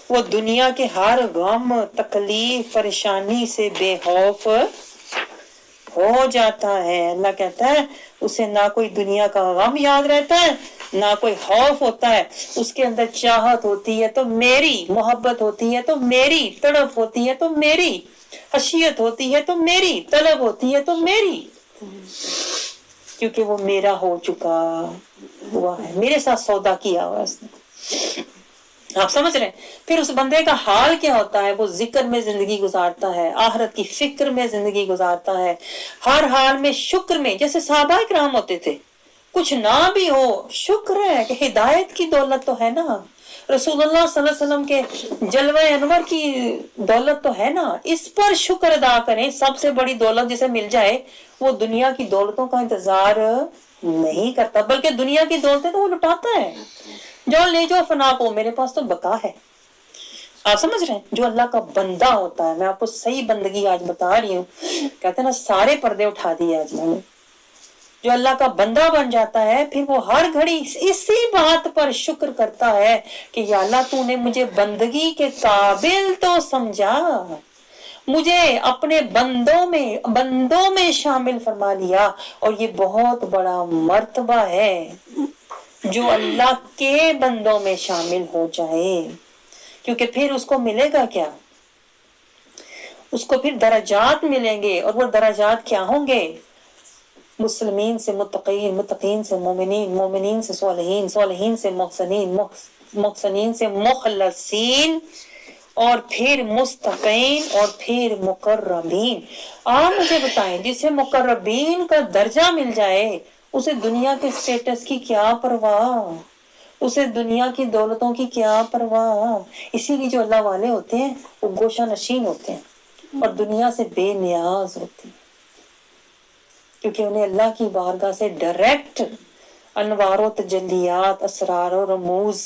وہ دنیا کے ہر غم، تکلیف، پریشانی سے بے خوف ہو جاتا ہے۔ اللہ کہتا ہے اسے نہ کوئی دنیا کا غم یاد رہتا ہے، نہ کوئی خوف ہوتا ہے، اس کے اندر چاہت ہوتی ہے تو میری، محبت ہوتی ہے تو میری، تڑپ ہوتی ہے تو میری، خشیت ہوتی ہے تو میری، طلب ہوتی ہے تو میری، کیونکہ وہ میرا ہو چکا ہوا ہے، میرے ساتھ سودا کیا ہوا ہے اس نے۔ آپ سمجھ رہے ہیں؟ پھر اس بندے کا حال کیا ہوتا ہے؟ وہ ذکر میں زندگی گزارتا ہے، آخرت کی فکر میں زندگی گزارتا ہے، ہر حال میں شکر میں، جیسے صحابہ کرام ہوتے تھے، کچھ نہ بھی ہو شکر ہے کہ ہدایت کی دولت تو ہے نا، رسول اللہ صلی اللہ علیہ وسلم کے جلوہ انور کی دولت تو ہے نا، اس پر شکر ادا کریں۔ سب سے بڑی دولت جسے مل جائے وہ دنیا کی دولتوں کا انتظار نہیں کرتا، بلکہ دنیا کی دولتیں تو وہ لٹاتا ہے، جو لے جو فنا کو، میرے پاس تو بقا ہے۔ آپ سمجھ رہے ہیں؟ جو اللہ کا بندہ ہوتا ہے، میں آپ کو صحیح بندگی آج بتا رہی ہوں، کہتے ہیں نا سارے پردے اٹھا دیے آج میں نے۔ جو اللہ کا بندہ بن جاتا ہے پھر وہ ہر گھڑی اسی بات پر شکر کرتا ہے کہ یا اللہ تو نے مجھے بندگی کے قابل تو سمجھا، مجھے اپنے بندوں میں شامل فرما لیا، اور یہ بہت بڑا مرتبہ ہے جو اللہ کے بندوں میں شامل ہو جائے، کیونکہ پھر اس کو ملے گا کیا؟ اس کو پھر درجات ملیں گے، اور وہ درجات کیا ہوں گے؟ مسلمین سے متقین، متقین سے مومنین، مومنین سے صالحین، صالحین سے محسنین، محسنین سے مخلصین، اور پھر مستقین، اور پھر مقربین۔ آپ مجھے بتائیں جسے مقربین کا درجہ مل جائے اسے دنیا کے سٹیٹس کی کیا پرواہ، اسے دنیا کی دولتوں کی کیا پرواہ۔ اسی لیے جو اللہ والے ہوتے ہیں وہ گوشہ نشین ہوتے ہیں اور دنیا سے بے نیاز ہوتے ہیں، کیونکہ انہیں اللہ کی بارگاہ سے ڈائریکٹ انوار و تجلیات، اسرار و رموز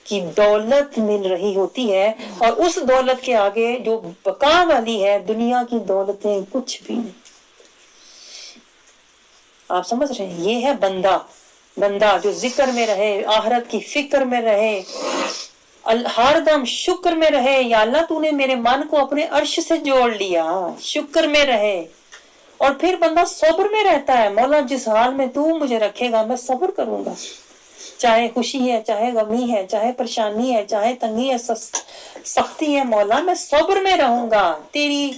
کی دولت مل رہی ہوتی ہے، اور اس دولت کے آگے جو بقا والی ہے دنیا کی دولتیں کچھ بھی نہیں۔ آپ سمجھ رہے ہیں؟ یہ ہے بندہ جو ذکر میں رہے، آخرت کی فکر میں رہے، ہر دم شکر میں رہے، یا اللہ تو نے میرے من کو اپنے عرش سے جوڑ لیا، شکر میں رہے، اور پھر بندہ صبر میں رہتا ہے، مولا جس حال میں تو مجھے رکھے گا میں صبر کروں گا، چاہے خوشی ہے، چاہے غمی ہے، چاہے پریشانی ہے، چاہے تنگی ہے، سختی ہے، مولا میں صبر میں رہوں گا، تیری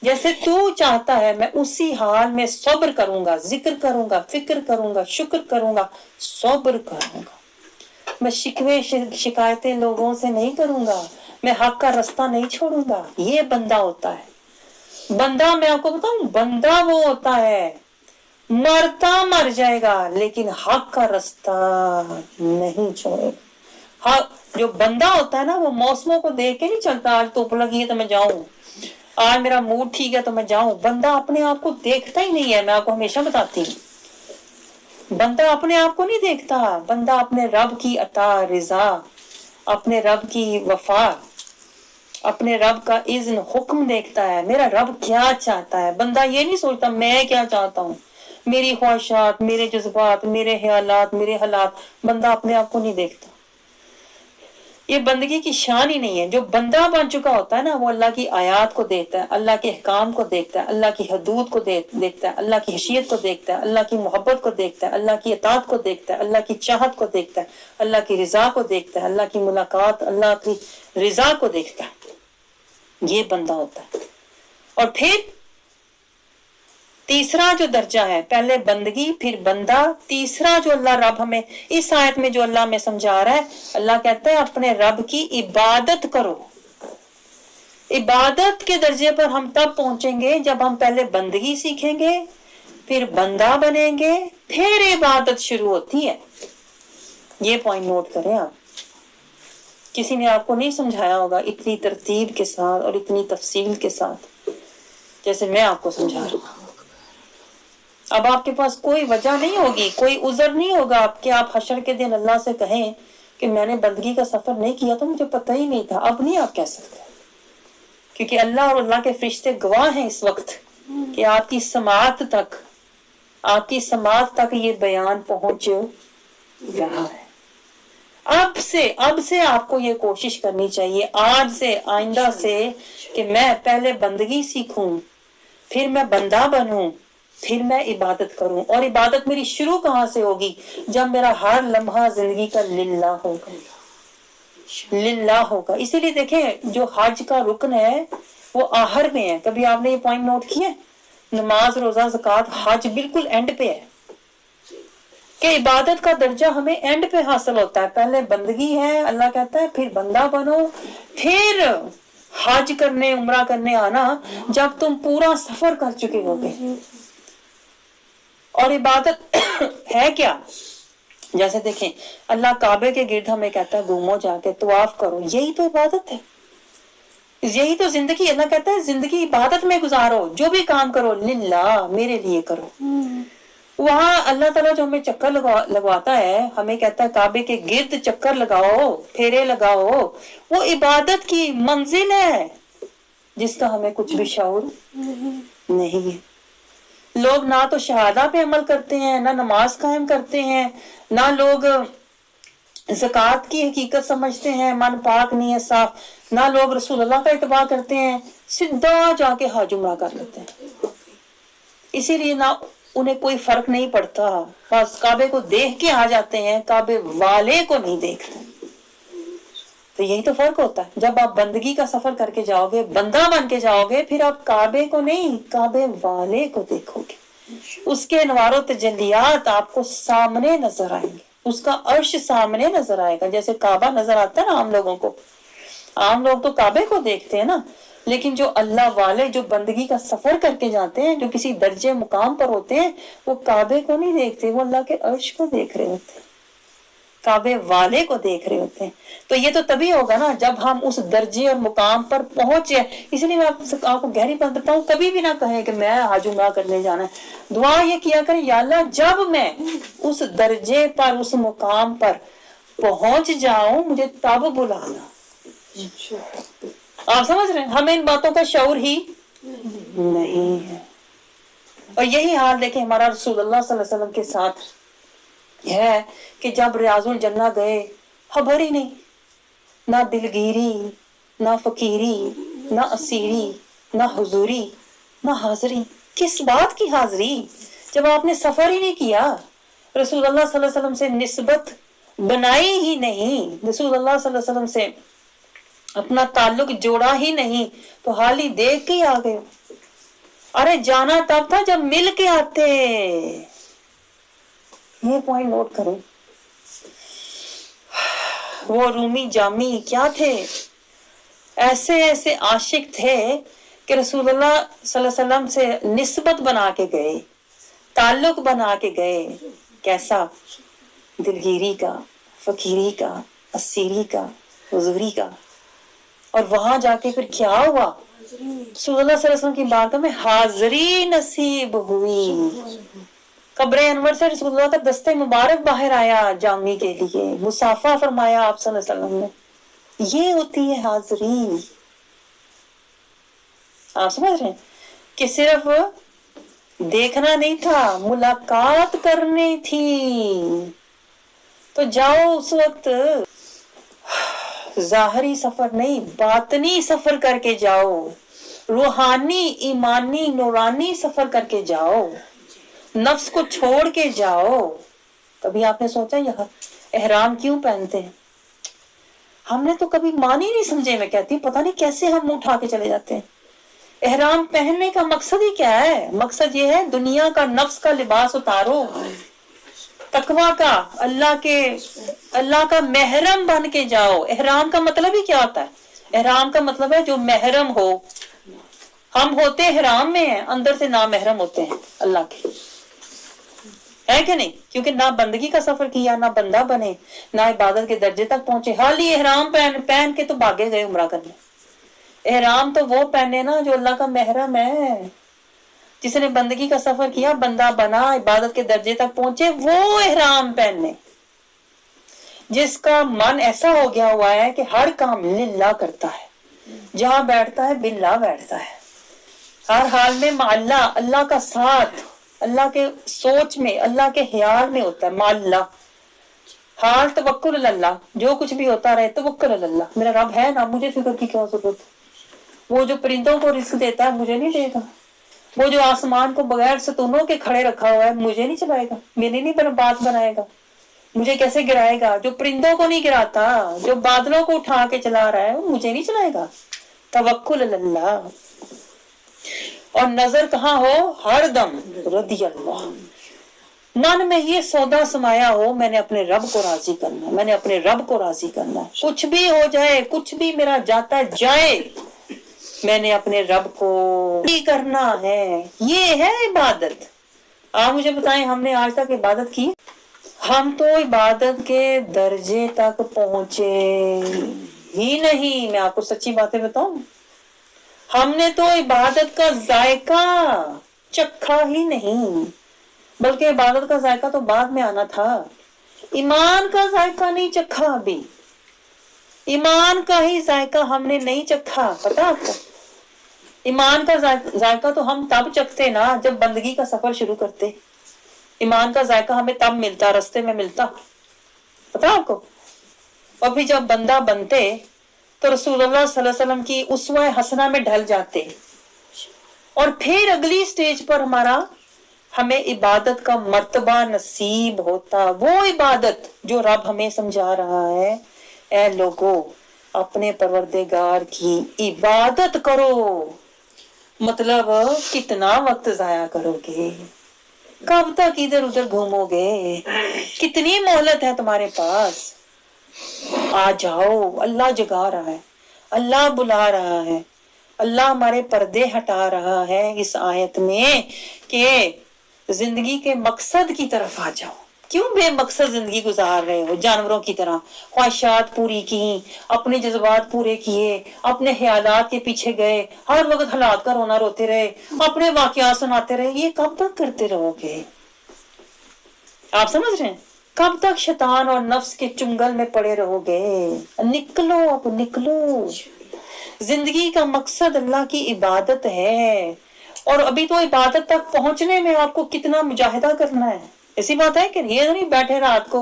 جیسے تو چاہتا ہے میں اسی حال میں صبر کروں گا، ذکر کروں گا، فکر کروں گا، شکر کروں گا، صبر کروں گا۔ میں شکوے شکایتیں لوگوں سے نہیں کروں گا، میں حق کا رستہ نہیں چھوڑوں گا۔ یہ بندہ ہوتا ہے۔ بندہ، میں آپ کو بتاؤں، بندہ وہ ہوتا ہے مرتا مر جائے گا لیکن حق کا رستہ نہیں چھوڑے گا۔ جو بندہ ہوتا ہے نا وہ موسموں کو دیکھ کے نہیں چلتا، آج دھوپ لگی ہے تو میں جاؤں، آج میرا موڈ ٹھیک ہے تو میں جاؤں۔ بندہ اپنے آپ کو دیکھتا ہی نہیں ہے، میں آپ کو ہمیشہ بتاتی ہوں، بندہ اپنے آپ کو نہیں دیکھتا، بندہ اپنے رب کی عطا، رضا، اپنے رب کی وفا، اپنے رب کا اذن، حکم دیکھتا ہے، میرا رب کیا چاہتا ہے۔ بندہ یہ نہیں سوچتا میں کیا چاہتا ہوں، میری خواہشات، میرے جذبات، میرے خیالات، میرے حالات، بندہ اپنے آپ کو نہیں دیکھتا۔ یہ بندگی کی شان ہی نہیں ہے. جو بندہ بن چکا ہوتا ہے نا وہ اللہ کی آیات کو دیکھتا ہے, اللہ کے احکام کو دیکھتا ہے, اللہ کی حدود کو دیکھتا ہے, اللہ کی حیثیت کو دیکھتا ہے, اللہ کی محبت کو دیکھتا ہے, اللہ کی اطاعت کو دیکھتا ہے, اللہ کی چاہت کو دیکھتا ہے, اللہ کی رضا کو دیکھتا ہے, اللہ کی ملاقات, اللہ کی رضا کو دیکھتا ہے. یہ بندہ ہوتا ہے. اور پھر تیسرا جو درجہ ہے, پہلے بندگی پھر بندہ, تیسرا جو اللہ رب ہمیں اس آیت میں جو اللہ ہمیں سمجھا رہا ہے, اللہ کہتا ہے اپنے رب کی عبادت کرو. عبادت کے درجے پر ہم تب پہنچیں گے جب ہم پہلے بندگی سیکھیں گے, پھر بندہ بنیں گے, پھر عبادت شروع ہوتی ہے. یہ پوائنٹ نوٹ کریں آپ. کسی نے آپ کو نہیں سمجھایا ہوگا اتنی ترتیب کے ساتھ اور اتنی تفصیل کے ساتھ جیسے میں آپ کو سمجھا رہا ہوں. اب آپ کے پاس کوئی وجہ نہیں ہوگی, کوئی عذر نہیں ہوگا آپ کہ آپ حشر کے دن اللہ سے کہیں کہ میں نے بندگی کا سفر نہیں کیا تو مجھے پتہ ہی نہیں تھا. اب نہیں آپ کہہ سکتے, کیونکہ اللہ اور اللہ کے فرشتے گواہ ہیں اس وقت کہ آپ کی سماعت تک یہ بیان پہنچ رہا ہے. اب سے آپ کو یہ کوشش کرنی چاہیے آج سے آئندہ سے کہ میں پہلے بندگی سیکھوں, پھر میں بندہ بنوں, پھر میں عبادت کروں. اور عبادت میری شروع کہاں سے ہوگی؟ جب میرا ہر لمحہ زندگی کا للہ ہوگا, للہ ہوگا. اسی لیے دیکھیں جو حج کا رکن ہے وہ آخر میں ہے. کبھی آپ نے یہ پوائنٹ نوٹ کیا؟ نماز, روزہ, زکوٰۃ, حج بالکل اینڈ پہ ہے کہ عبادت کا درجہ ہمیں اینڈ پہ حاصل ہوتا ہے. پہلے بندگی ہے, اللہ کہتا ہے پھر بندہ بنو, پھر حج کرنے, عمرہ کرنے آنا جب تم پورا سفر کر چکے ہوگے. اور عبادت ہے کیا؟ جیسے دیکھیں اللہ کعبے کے گرد ہمیں کہتا ہے گھومو, جا کے طواف کرو. یہی تو عبادت ہے, یہی تو زندگی. اللہ کہتا ہے زندگی عبادت میں گزارو, جو بھی کام کرو للہ, میرے لیے کرو. وہاں اللہ تعالیٰ جو ہمیں چکر لگواتا ہے, ہمیں کہتا ہے کعبے کے گرد چکر لگاؤ, پھیرے لگاؤ, وہ عبادت کی منزل ہے جس کا ہمیں کچھ بھی شعور نہیں ہے. لوگ نہ تو شہادہ پہ عمل کرتے ہیں, نہ نماز قائم کرتے ہیں, نہ لوگ زکوٰۃ کی حقیقت سمجھتے ہیں, من پاک نہیں ہے, صاف. نہ لوگ رسول اللہ کا اتباع کرتے ہیں, سیدھا جا کے حج عمرہ کر لیتے ہیں. اسی لیے نہ انہیں کوئی فرق نہیں پڑتا, بس کعبے کو دیکھ کے آ جاتے ہیں, کعبے والے کو نہیں دیکھتے. تو یہی تو فرق ہوتا ہے. جب آپ بندگی کا سفر کر کے جاؤ گے, بندہ بن کے جاؤ گے, پھر آپ کعبے کو نہیں, کعبے والے کو دیکھو گے. اس کے انوار و تجلیات آپ کو سامنے نظر آئیں گے, اس کا عرش سامنے نظر آئے گا. جیسے کعبہ نظر آتا ہے نا عام لوگوں کو, عام لوگ تو کعبے کو دیکھتے ہیں نا, لیکن جو اللہ والے جو بندگی کا سفر کر کے جاتے ہیں, جو کسی درجے مقام پر ہوتے ہیں, وہ کعبے کو نہیں دیکھتے, وہ اللہ کے عرش کو دیکھ رہے ہوتے ہیں, کعبے والے کو دیکھ رہے ہوتے ہیں. تو یہ تو تبھی ہوگا نا جب ہم اس درجے اور مقام پر پہنچے. اس لیے میں آپ کو گہری بات بتاؤں, کبھی بھی نہ کہیں کہ میں حج عمرہ کرنے جانا ہے. دعا یہ کیا کریں, یا اللہ جب میں اس درجے پر, اس مقام پر پہنچ جاؤں, مجھے تب بلانا. آپ سمجھ رہے ہیں, ہمیں ان باتوں کا شعور ہی نہیں ہے. اور یہی حال دیکھیں ہمارا رسول اللہ صلی اللہ علیہ وسلم کے ساتھ ہے کہ جب ریاض الجنہ گئے, خبر ہی نہیں, نہ دلگیری, نہ فقیری, نہ اسیری, نہ حضوری, نہ حاضری. کس بات کی حاضری جب آپ نے سفر ہی نہیں کیا, رسول اللہ صلی اللہ علیہ وسلم سے نسبت بنائی ہی نہیں, رسول اللہ صلی اللہ علیہ وسلم سے اپنا تعلق جوڑا ہی نہیں, تو حال ہی دیکھ کے آ گئے. ارے جانا تب تھا جب مل کے آتے. یہ پوائنٹ نوٹ کریں. وہ رومی جامی کیا تھے, ایسے ایسے عاشق تھے کہ رسول اللہ صلی اللہ علیہ وسلم سے نسبت بنا کے گئے, تعلق بنا کے گئے. کیسا؟ دلگیری کا, فقیری کا, اسیری کا, حضوری کا. اور وہاں جا کے پھر کیا ہوا, رسول اللہ صلی اللہ علیہ وسلم کی بارگاہ میں حاضری نصیب ہوئی. قبر انور سے رسول اللہ کا دستے مبارک باہر آیا جامی کے لیے, مصافحہ فرمایا آپ صلی اللہ علیہ وسلم نے. یہ ہوتی ہے حاضری. آپ سمجھ رہے ہیں کہ صرف دیکھنا نہیں تھا, ملاقات کرنی تھی. تو جاؤ اس وقت ظاہری سفر نہیں باطنی سفر کر کے جاؤ, روحانی ایمانی نورانی سفر کر کے جاؤ, نفس کو چھوڑ کے جاؤ. کبھی آپ نے سوچا یہ احرام کیوں پہنتے ہیں؟ ہم نے تو کبھی معنی نہیں سمجھے. میں کہتی ہوں پتہ نہیں کیسے ہم منہ اٹھا کے چلے جاتے ہیں. احرام پہننے کا مقصد ہی کیا ہے؟ مقصد یہ ہے دنیا کا نفس کا لباس اتارو, تقویٰ کا, اللہ کا محرم بن کے جاؤ. احرام کا مطلب ہی کیا ہوتا ہے؟ احرام کا مطلب ہے جو محرم ہو. ہم ہوتے احرام میں ہیں, اندر سے نامحرم ہوتے ہیں اللہ کے, ہے کہ نہیں؟ کیونکہ نہ بندگی کا سفر کیا, نہ بندہ بنے, نہ عبادت کے درجے تک پہنچے. حال ہی احرام پہن کے تو بھاگے گئے عمرہ کرنے. احرام تو وہ پہنے نا جو اللہ کا محرم ہے. جس نے بندگی کا سفر کیا, بندہ بنا, عبادت کے درجے تک پہنچے, وہ احرام پہنے. جس کا من ایسا ہو گیا ہوا ہے کہ ہر کام للہ کرتا ہے, جہاں بیٹھتا ہے باللہ بیٹھتا ہے, ہر حال میں مع اللہ, اللہ کا ساتھ, اللہ کے سوچ میں, اللہ کے خیال میں ہوتا ہے. مع اللہ حال توکل اللہ, جو کچھ بھی ہوتا رہے توکل اللہ. میرا رب ہے نا, مجھے فکر کی کیا ضرورت. وہ جو پرندوں کو رزق دیتا ہے مجھے نہیں دے گا. وہ جو آسمان کو بغیر ستونوں کے کھڑے رکھا ہوا ہے مجھے نہیں چلائے گا, میرے نہیں بات بنائے گا. مجھے کیسے گرائے گا؟ جو پرندوں کو نہیں گراتا, جو بادلوں کو اٹھا کے چلا رہا ہے وہ مجھے نہیں چلائے گا. توکل اللہ. اور نظر کہاں ہو؟ ہر دم رضی اللہ. من میں یہ سودا سمایا ہو, میں نے اپنے رب کو راضی کرنا ہے, میں نے اپنے رب کو راضی کرنا ہے. کچھ بھی ہو جائے, کچھ بھی میرا جاتا جائے, میں نے اپنے رب کو کرنا ہے. یہ ہے عبادت. آپ مجھے بتائیں ہم نے آج تک عبادت کی؟ ہم تو عبادت کے درجے تک پہنچے ہی نہیں. میں آپ کو سچی باتیں بتاؤں, ہم نے تو عبادت کا ذائقہ چکھا ہی نہیں, بلکہ عبادت کا ذائقہ تو بعد میں آنا تھا. ایمان کا ذائقہ نہیں چکھا ابھی. ایمان کا ہی ذائقہ ہم نے نہیں چکھا. پتا آپ کو ایمان کا ذائقہ تو ہم تب چکھتے نا جب بندگی کا سفر شروع کرتے. ایمان کا ذائقہ ہمیں تب ملتا, رستے میں ملتا. پتا آپ کو. اور پھر جب بندہ بنتے تو رسول اللہ صلی اللہ علیہ وسلم کی اسوہ حسنہ میں ڈھل جاتے, اور پھر اگلی سٹیج پر ہمیں عبادت کا مرتبہ نصیب ہوتا. وہ عبادت جو رب ہمیں سمجھا رہا ہے, اے لوگو اپنے پروردگار کی عبادت کرو. مطلب کتنا وقت ضائع کرو گے, کب تک ادھر ادھر گھومو گے, کتنی مہلت ہے تمہارے پاس. آ جاؤ, اللہ جگا رہا ہے, اللہ بلا رہا ہے, اللہ ہمارے پردے ہٹا رہا ہے اس آیت میں کہ زندگی کے مقصد کی طرف آ جاؤ. کیوں بے مقصد زندگی گزار رہے ہو جانوروں کی طرح؟ خواہشات پوری کی, اپنے جذبات پورے کیے, اپنے خیالات کے پیچھے گئے, ہر وقت حالات کا رونا روتے رہے, اپنے واقعات سناتے رہے. یہ کب تک کرتے رہو گے؟ آپ سمجھ رہے ہیں؟ کب تک شیطان اور نفس کے چنگل میں پڑے رہو گے؟ نکلو, اب نکلو. زندگی کا مقصد اللہ کی عبادت ہے, اور ابھی تو عبادت تک پہنچنے میں آپ کو کتنا مجاہدہ کرنا ہے. ایسی بات ہے کہ یہ نہیں بیٹھے رات کو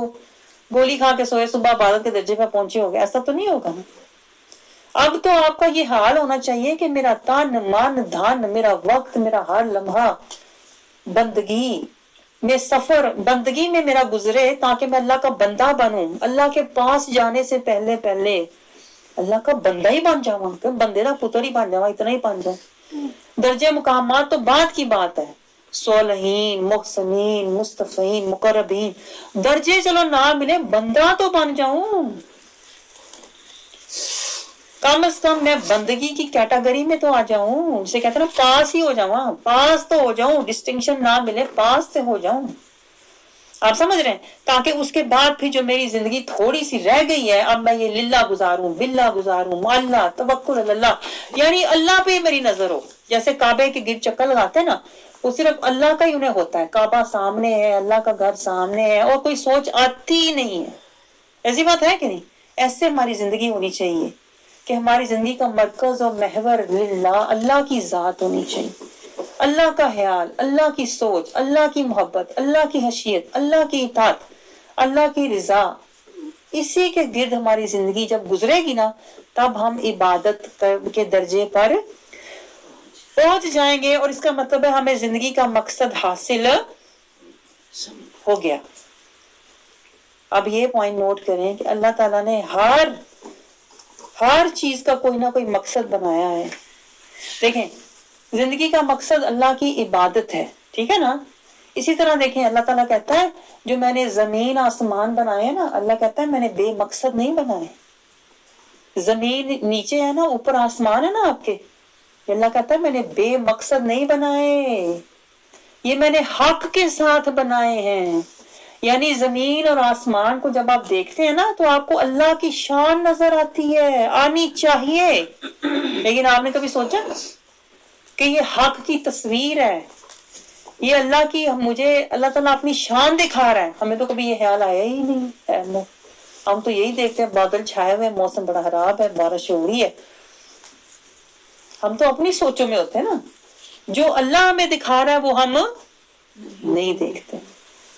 گولی کھا کے سوئے, صبح عبادت کے درجے پہ پہنچے ہو گئے. ایسا تو نہیں ہوگا. اب تو آپ کا یہ حال ہونا چاہیے کہ میرا تن من دھن, میرا وقت, میرا ہر لمحہ بندگی میں سفر, بندگی میں میرا گزرے, تاکہ میں اللہ کا بندہ بنوں. اللہ کے پاس جانے سے پہلے اللہ کا بندہ ہی بن جاؤں, کہ بندے کا پتر ہی بن جاؤں, اتنا ہی بن جاؤں. درجے مقامات تو بعد کی بات ہے. صالحین, محسنین, مصطفین, مقربین, درجے چلو نہ ملے, بندہ تو بن جاؤں. کم از کم میں بندگی کی کیٹیگری میں تو آ جاؤں. اسے کہتے ہیں نا پاس ہی ہو جاؤں, پاس تو ہو جاؤں. ڈسٹنکشن نہ ملے, پاس سے ہو جاؤں. آپ سمجھ رہے ہیں؟ تاکہ اس کے بعد پھر جو میری زندگی تھوڑی سی رہ گئی ہے, اب میں یہ للہ گزاروں, باللہ گزاروں, اللہ توکل اللہ, یعنی اللہ پہ میری نظر ہو. جیسے کعبے کے گرد چکر لگاتے ہیں نا, وہ صرف اللہ کا ہی انہیں ہوتا ہے. کعبہ سامنے ہے, اللہ کا گھر سامنے ہے, اور کوئی سوچ آتی ہی نہیں ہے. ایسی بات ہے کہ نہیں؟ ایسے ہماری زندگی ہونی چاہیے کہ ہماری زندگی کا مرکز اور محور للہ, اللہ کی ذات ہونی چاہیے. اللہ کا خیال, اللہ کی سوچ, اللہ کی محبت, اللہ کی خشیت, اللہ کی اطاعت, اللہ کی رضا. اسی کے گرد ہماری زندگی جب گزرے گی نا تب ہم عبادت کے درجے پر پہنچ جائیں گے، اور اس کا مطلب ہے ہمیں زندگی کا مقصد حاصل ہو گیا۔ اب یہ پوائنٹ نوٹ کریں کہ اللہ تعالیٰ نے ہر چیز کا کوئی نہ کوئی مقصد بنایا ہے۔ دیکھیں زندگی کا مقصد اللہ کی عبادت ہے، ٹھیک ہے نا؟ اسی طرح دیکھیں اللہ تعالیٰ کہتا ہے جو میں نے زمین آسمان بنائے نا، اللہ کہتا ہے میں نے بے مقصد نہیں بنائے۔ زمین نیچے ہے نا، اوپر آسمان ہے نا آپ کے، اللہ کہتا ہے میں نے بے مقصد نہیں بنائے، یہ میں نے حق کے ساتھ بنائے ہیں۔ یعنی زمین اور آسمان کو جب آپ دیکھتے ہیں نا تو آپ کو اللہ کی شان نظر آتی ہے، آنی چاہیے، لیکن آپ نے کبھی سوچا کہ یہ حق کی تصویر ہے، یہ اللہ کی، مجھے اللہ تعالیٰ اپنی شان دکھا رہا ہے؟ ہمیں تو کبھی یہ خیال آیا ہی نہیں، ہم تو یہی دیکھتے ہیں بادل چھائے ہوئے، موسم بڑا خراب ہے، بارش ہو رہی ہے، ہم تو اپنی سوچوں میں ہوتے ہیں نا، جو اللہ ہمیں دکھا رہا ہے وہ ہم نہیں دیکھتے۔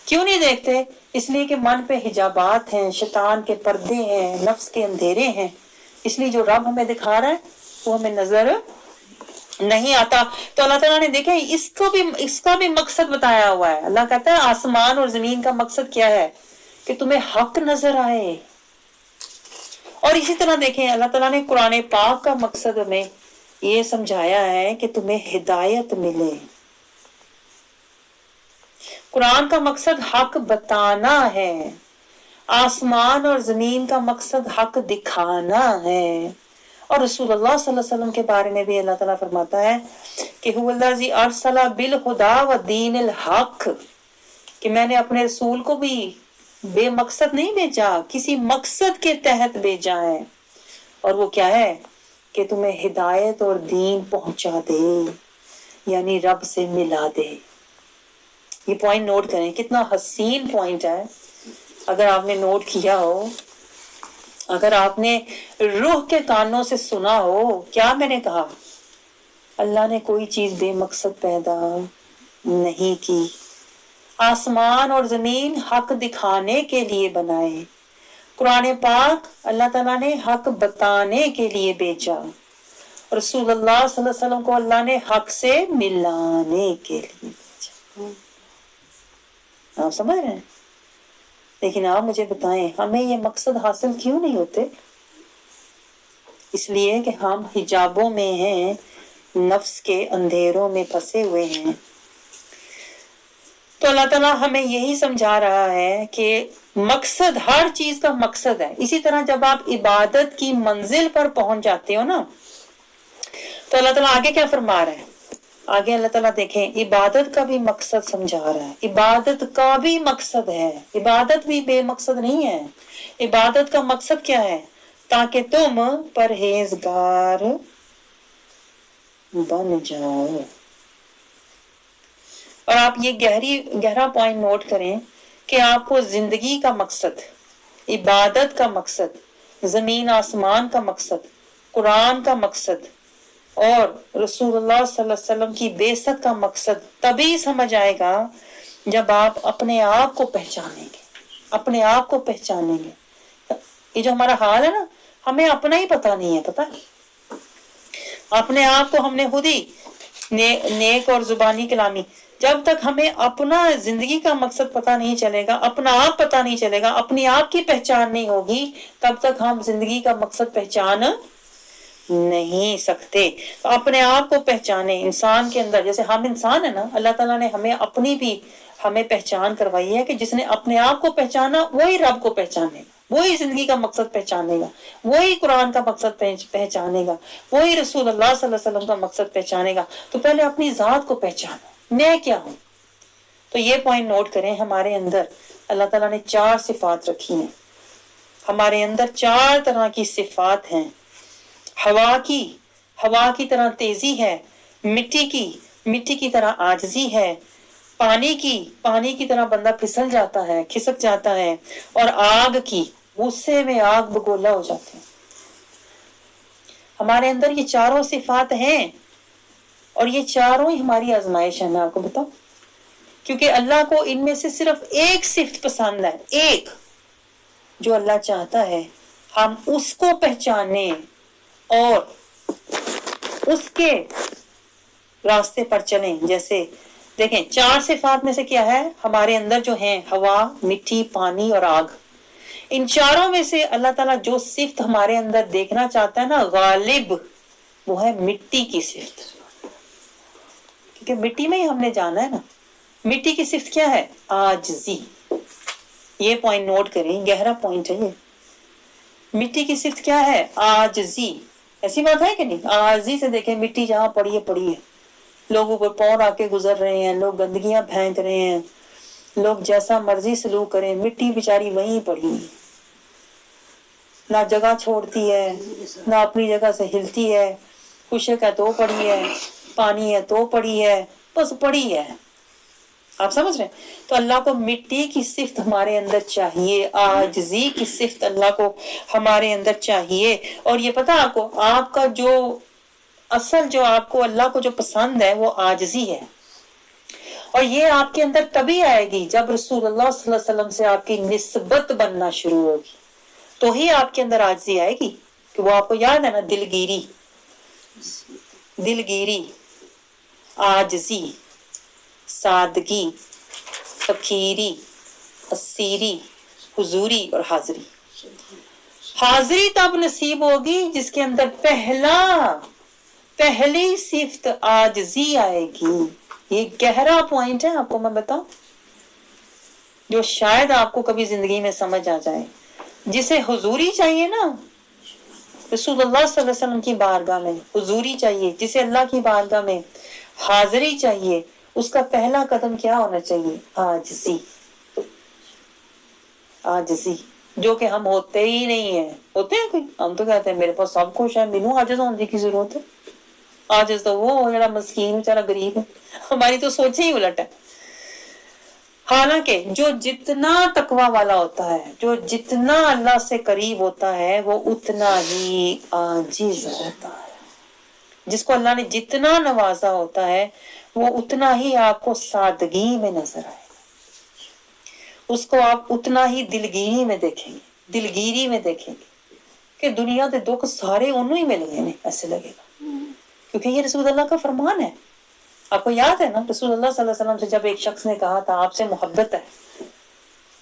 کیوں نہیں دیکھتے؟ اس لیے کہ من پہ حجابات ہیں، شیطان کے پردے ہیں، نفس کے اندھیرے ہیں، اس لیے جو رب ہمیں دکھا رہا ہے وہ ہمیں نظر نہیں آتا۔ تو اللہ تعالیٰ نے دیکھا اس کا بھی مقصد بتایا ہوا ہے۔ اللہ کہتا ہے آسمان اور زمین کا مقصد کیا ہے؟ کہ تمہیں حق نظر آئے۔ اور اسی طرح دیکھیں اللہ تعالیٰ نے قرآن پاک کا مقصد ہمیں یہ سمجھایا ہے کہ تمہیں ہدایت ملے۔ قرآن کا مقصد حق بتانا ہے، آسمان اور زمین کا مقصد حق دکھانا ہے۔ اور رسول اللہ صلی اللہ علیہ وسلم کے بارے میں بھی اللہ تعالیٰ فرماتا ہے کہ هو الذی ارسل بالہدی ودین الحق، کہ میں نے اپنے رسول کو بھی بے مقصد نہیں بھیجا، کسی مقصد کے تحت بھیجا ہے، اور وہ کیا ہے کہ تمہیں ہدایت اور دین پہنچا دے، یعنی رب سے ملا دے۔ یہ پوائنٹ نوٹ کریں، کتنا حسین پوائنٹ ہے۔ اگر آپ نے نوٹ کیا ہو، اگر آپ نے روح کے کانوں سے سنا ہو، کیا میں نے کہا؟ اللہ نے کوئی چیز بے مقصد پیدا نہیں کی، آسمان اور زمین حق دکھانے کے لیے بنائے، قرآن پاک اللہ تعالیٰ نے حق بتانے کے لیے بھیجا، رسول اللہ صلی اللہ علیہ وسلم کو اللہ نے حق سے ملانے کے لیے بھیجا۔ آپ سمجھ رہے ہیں؟ لیکن آپ مجھے بتائیں ہمیں یہ مقصد حاصل کیوں نہیں ہوتے؟ اس لیے کہ ہم حجابوں میں ہیں، نفس کے اندھیروں میں پھنسے ہوئے ہیں۔ تو اللہ تعالیٰ ہمیں یہی سمجھا رہا ہے کہ مقصد، ہر چیز کا مقصد ہے۔ اسی طرح جب آپ عبادت کی منزل پر پہنچ جاتے ہو نا تو اللہ تعالیٰ آگے کیا فرما رہا ہے؟ آگے اللہ تعالیٰ دیکھیں عبادت کا بھی مقصد سمجھا رہا ہے، عبادت کا بھی مقصد ہے، عبادت بھی بے مقصد نہیں ہے۔ عبادت کا مقصد کیا ہے؟ تاکہ تم پرہیزگار بن جاؤ۔ اور آپ یہ گہرا پوائنٹ نوٹ کریں کہ آپ کو زندگی کا مقصد، عبادت کا مقصد، زمین آسمان کا مقصد، قرآن کا مقصد اور رسول اللہ صلی اللہ علیہ وسلم کی بعثت کا مقصد تبھی سمجھ آئے گا جب آپ اپنے آپ کو پہچانیں گے، اپنے آپ کو پہچانیں گے۔ یہ جو ہمارا حال ہے نا، ہمیں اپنا ہی پتہ نہیں ہے، پتہ اپنے آپ کو ہم نے خود ہی نیک اور زبانی کلامی، جب تک ہمیں اپنا زندگی کا مقصد پتہ نہیں چلے گا، اپنا آپ پتہ نہیں چلے گا، اپنی آپ کی پہچان نہیں ہوگی، تب تک ہم زندگی کا مقصد پہچان نہیں سکتے۔ تو اپنے آپ کو پہچانے، انسان کے اندر، جیسے ہم انسان ہیں نا، اللہ تعالیٰ نے ہمیں اپنی بھی ہمیں پہچان کروائی ہے کہ جس نے اپنے آپ کو پہچانا وہی رب کو پہچانے گا، وہی زندگی کا مقصد پہچانے گا، وہی قرآن کا مقصد پہچانے گا، وہی رسول اللہ صلی اللہ علیہ وسلم کا مقصد پہچانے گا۔ تو پہلے اپنی ذات کو پہچانو، میں کیا ہوں۔ تو یہ پوائنٹ نوٹ کریں، ہمارے اندر اللہ تعالیٰ نے 4 صفات رکھی ہیں، ہمارے اندر 4 طرح کی صفات ہیں۔ ہوا کی طرح تیزی ہے، مٹی کی طرح عاجزی ہے، پانی کی طرح بندہ پھسل جاتا ہے، کھسک جاتا ہے، اور آگ کی، غصے میں آگ بگولا ہو جاتے ہیں۔ ہمارے اندر یہ 4 صفات ہیں، اور یہ 4 ہی ہماری آزمائش ہے۔ میں آپ کو بتاؤں، کیونکہ اللہ کو ان میں سے صرف ایک صفت پسند ہے، ایک، جو اللہ چاہتا ہے ہم اس کو پہچانے اور اس کے راستے پر چلیں. جیسے دیکھیں 4 صفات میں سے کیا ہے ہمارے اندر جو ہیں ہوا، مٹی، پانی اور آگ. ان چاروں میں سے اللہ تعالیٰ جو صفت ہمارے اندر دیکھنا چاہتا ہے نا غالب، وہ ہے مٹی کی صفت. کیونکہ مٹی میں ہی ہم نے جانا ہے نا. مٹی کی صفت کیا ہے؟ عاجزی. یہ پوائنٹ نوٹ کریں، گہرا پوائنٹ ہے یہ. مٹی کی صفت کیا ہے؟ عاجزی. ایسی بات ہے کہ نہیں؟ عاجزی سے دیکھیں مٹی جہاں پڑی ہے پڑی ہے. لوگوں پر پاؤں آ کے گزر رہے ہیں، لوگ گندگیاں پھینک رہے ہیں، لوگ جیسا مرضی سلوک کریں، مٹی بیچاری وہیں پڑی ہے، نہ جگہ چھوڑتی ہے، نہ اپنی جگہ سے ہلتی ہے. خشک ہے تو پڑی ہے، پانی ہے تو پڑی ہے، بس پڑی ہے. آپ سمجھ رہے ہیں؟ تو اللہ کو مٹی کی صفت ہمارے اندر چاہیے، عاجزی کی صفت اللہ کو ہمارے اندر چاہیے. اور یہ پتا آپ کو، آپ کا جو اصل جو آپ کو اللہ کو جو پسند ہے وہ عاجزی ہے. اور یہ آپ کے اندر تبھی آئے گی جب رسول اللہ صلی اللہ علیہ وسلم سے آپ کی نسبت بننا شروع ہوگی، تو ہی آپ کے اندر عاجزی آئے گی. کہ وہ آپ کو یاد ہے نا، دلگیری، دلگیری، عاجزی، سادگی، فقیری، اسیری، حضوری اور حاضری. حاضری تب نصیب ہوگی جس کے اندر پہلی صفت عاجزی آئے گی. یہ گہرا پوائنٹ ہے، آپ کو میں بتاؤں، جو شاید آپ کو کبھی زندگی میں سمجھ آ جائے. جسے حضوری چاہیے نا، رسول اللہ صلی اللہ علیہ وسلم کی بارگاہ میں حضوری چاہیے، جسے اللہ کی بارگاہ میں حاضری چاہیے، اس کا پہلا قدم کیا ہونا چاہیے؟ عاجزی. عاجزی، جو کہ ہم ہوتے ہی نہیں ہیں. ہوتے ہیں کوئی؟ ہم تو کہتے ہیں میرے پاس سب کچھ ہے، مینوں عاجز ہونے کی ضرورت ہے. عاجز تو وہ جڑا مسکین بیچارہ غریب ہے. ہماری تو سوچیں ہی الٹ ہے. حالانکہ جو جتنا تقوی والا ہوتا ہے، جو جتنا اللہ سے قریب ہوتا ہے، وہ اتنا ہی عاجز ہوتا ہے. جس کو اللہ نے جتنا نوازا ہوتا ہے وہ اتنا ہی آپ کو سادگی میں نظر آئے گا. اس کو آپ اتنا ہی دلگیری میں دیکھیں گے، دلگیری میں دیکھیں گے کہ دنیا کے دکھ سارے انہوں ہی مل گئے. ایسے لگے گا کیونکہ یہ رسول اللہ کا فرمان ہے. آپ کو یاد ہے نا، رسول اللہ صلی اللہ علیہ وسلم سے جب ایک شخص نے کہا تھا آپ سے محبت ہے،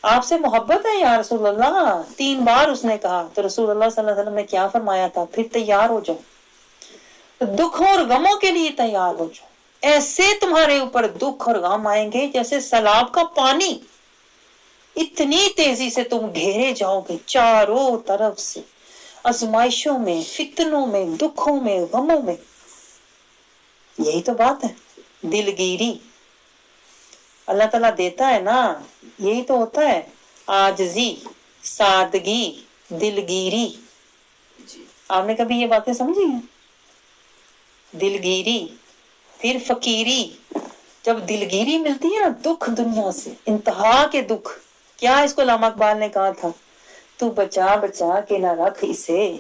آپ سے محبت ہے یا رسول اللہ، 3 بار اس نے کہا، تو رسول اللہ صلی اللہ علیہ وسلم نے کیا فرمایا تھا؟ پھر تیار ہو جاؤ، دکھوں اور غموں کے لیے تیار ہو جاؤ. ایسے تمہارے اوپر دکھ اور غم آئیں گے جیسے سیلاب کا پانی. اتنی تیزی سے تم گھیرے جاؤ گے چاروں طرف سے، آزمائشوں میں، فتنوں میں، دکھوں میں، غموں میں. یہی تو بات ہے، دلگیری. اللہ تعالیٰ دیتا ہے نا، یہی تو ہوتا ہے، عاجزی، سادگی، دلگیری. آپ نے کبھی یہ باتیں سمجھی ہیں؟ دلگیری، پھر فقیری. جب دلگیری ملتی ہے نا دکھ دنیا سے، انتہا کے دکھ. کیا اس کو علامہ اقبال نے کہا تھا؟ تو بچا بچا کے نہ رکھ اسے،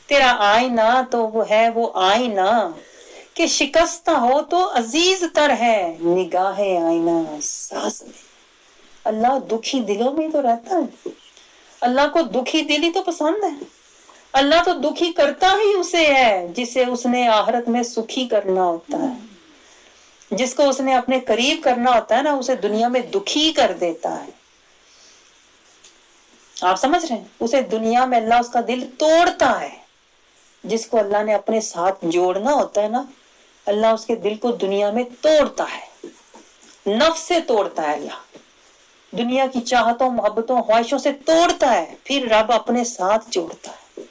تیرا آئینہ تو وہ ہے وہ آئینہ کہ شکستہ ہو تو عزیز تر ہے نگاہ آئینہ ساز میں. اللہ دکھی دلوں میں تو رہتا ہے. اللہ کو دکھی دل ہی تو پسند ہے. اللہ تو دکھی کرتا ہی اسے ہے جسے اس نے آخرت میں سکھی کرنا ہوتا ہے. جس کو اس نے اپنے قریب کرنا ہوتا ہے نا، اسے دنیا میں دکھی کر دیتا ہے. آپ سمجھ رہے ہیں؟ اسے دنیا میں اللہ اس کا دل توڑتا ہے. جس کو اللہ نے اپنے ساتھ جوڑنا ہوتا ہے نا، اللہ اس کے دل کو دنیا میں توڑتا ہے، نفس سے توڑتا ہے. اللہ دنیا کی چاہتوں، محبتوں، خواہشوں سے توڑتا ہے، پھر رب اپنے ساتھ جوڑتا ہے.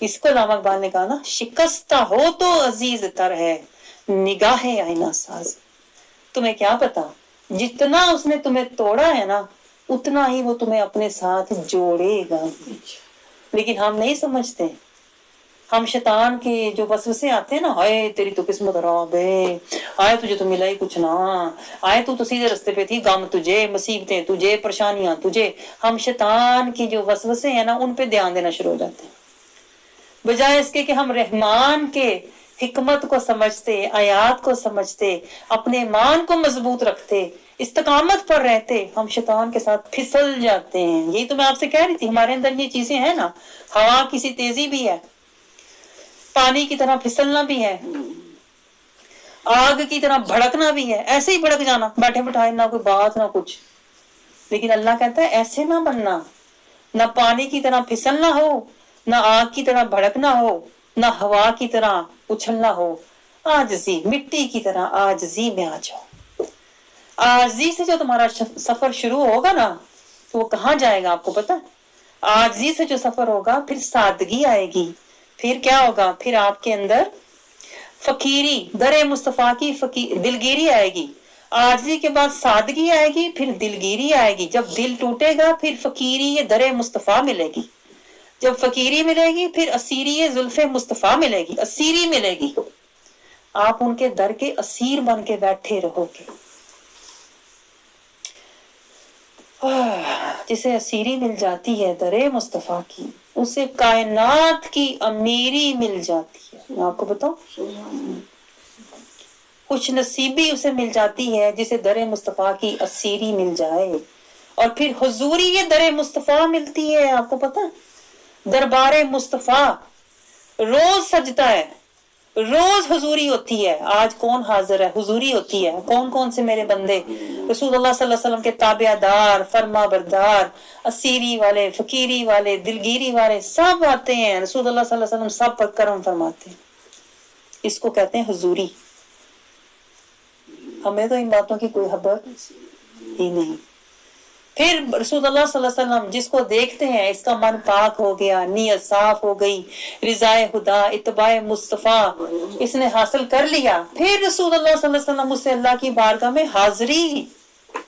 اس کو علامہ اقبال نے کہا نا، شکستہ ہو تو عزیز تر ہے نگاہ آئینہ ساز. تمہیں کیا پتا، جتنا اس نے تمہیں توڑا ہے نا اتنا ہی وہ تمہیں اپنے ساتھ جوڑے گا. لیکن ہم نہیں سمجھتے. ہم شیطان کے جو وسوسے آتے ہیں نا، ہائے تیری تو قسمت خراب ہے، آئے تجھے تو ملا ہی کچھ نہ، آئے تو سیدھے رستے پہ تھی، غم تجھے، مصیبتیں تجھے، پریشانیاں تجھے. ہم شیطان کی جو وسوسے ہیں نا ان پہ دھیان دینا شروع ہو جاتے ہیں، بجائے اس کے کہ ہم رحمان کے حکمت کو سمجھتے، آیات کو سمجھتے، اپنے ایمان کو مضبوط رکھتے. استقامت پر رہتے ہم شیطان کے ساتھ پھسل جاتے ہیں. یہی تو میں آپ سے کہہ رہی تھی, ہمارے اندر یہ چیزیں ہیں نا, ہوا کی سی تیزی بھی ہے, پانی کی طرح پھسلنا بھی ہے, آگ کی طرح بھڑکنا بھی ہے, ایسے ہی بھڑک جانا بیٹھے بٹھائے, نہ کوئی بات نہ کچھ. لیکن اللہ کہتا ہے ایسے نہ بننا, نہ پانی کی طرح پھسلنا ہو, نہ آگ کی طرح بھڑکنا ہو, نہ ہوا کی طرح اچھلنا ہو. عاجزی, مٹی کی طرح عاجزی میں آ جاؤ. عاجزی سے جو تمہارا سفر شروع ہوگا نا, تو وہ کہاں جائے گا آپ کو پتا؟ عاجزی سے جو سفر ہوگا پھر سادگی آئے گی, پھر کیا ہوگا, پھر آپ کے اندر فقیری, در مصطفیٰ کی دلگیری آئے گی. عاجزی کے بعد سادگی آئے گی, پھر دلگیری آئے گی. جب دل ٹوٹے گا پھر فقیری یہ در مصطفیٰ ملے گی. جب فقیری ملے گی پھر اسیری یہ زلف مصطفیٰ ملے گی, اسیری ملے گی. آپ ان کے در کے اسیر بن کے بیٹھے رہو گے. جسے اسیری مل جاتی ہے در مصطفیٰ کی, اسے کائنات کی امیری مل جاتی ہے. میں آپ کو بتاؤں, خوش نصیبی اسے مل جاتی ہے جسے در مصطفیٰ کی اسیری مل جائے. اور پھر حضوری یہ در مصطفیٰ ملتی ہے. آپ کو پتا دربار مصطفیٰ روز سجتا ہے, روز حضوری ہوتی ہے. آج کون حاضر ہے؟ حضوری ہوتی ہے. کون کون سے میرے بندے رسول اللہ صلی اللہ علیہ وسلم کے تابع دار, فرما بردار, اسیری والے, فقیری والے, دلگیری والے, سب آتے ہیں. رسول اللہ صلی اللہ علیہ وسلم سب پر کرم فرماتے ہیں. اس کو کہتے ہیں حضوری. ہمیں تو ان باتوں کی کوئی خبر ہی نہیں. پھر رسول اللہ صلی اللہ علیہ وسلم جس کو دیکھتے ہیں اس کا من پاک ہو گیا, نیت صاف ہو گئی, رضائے خدا, اتباع مصطفیٰ اس نے حاصل کر لیا. پھر رسول اللہ صلی اللہ علیہ وسلم اس سے اللہ کی بارگاہ میں حاضری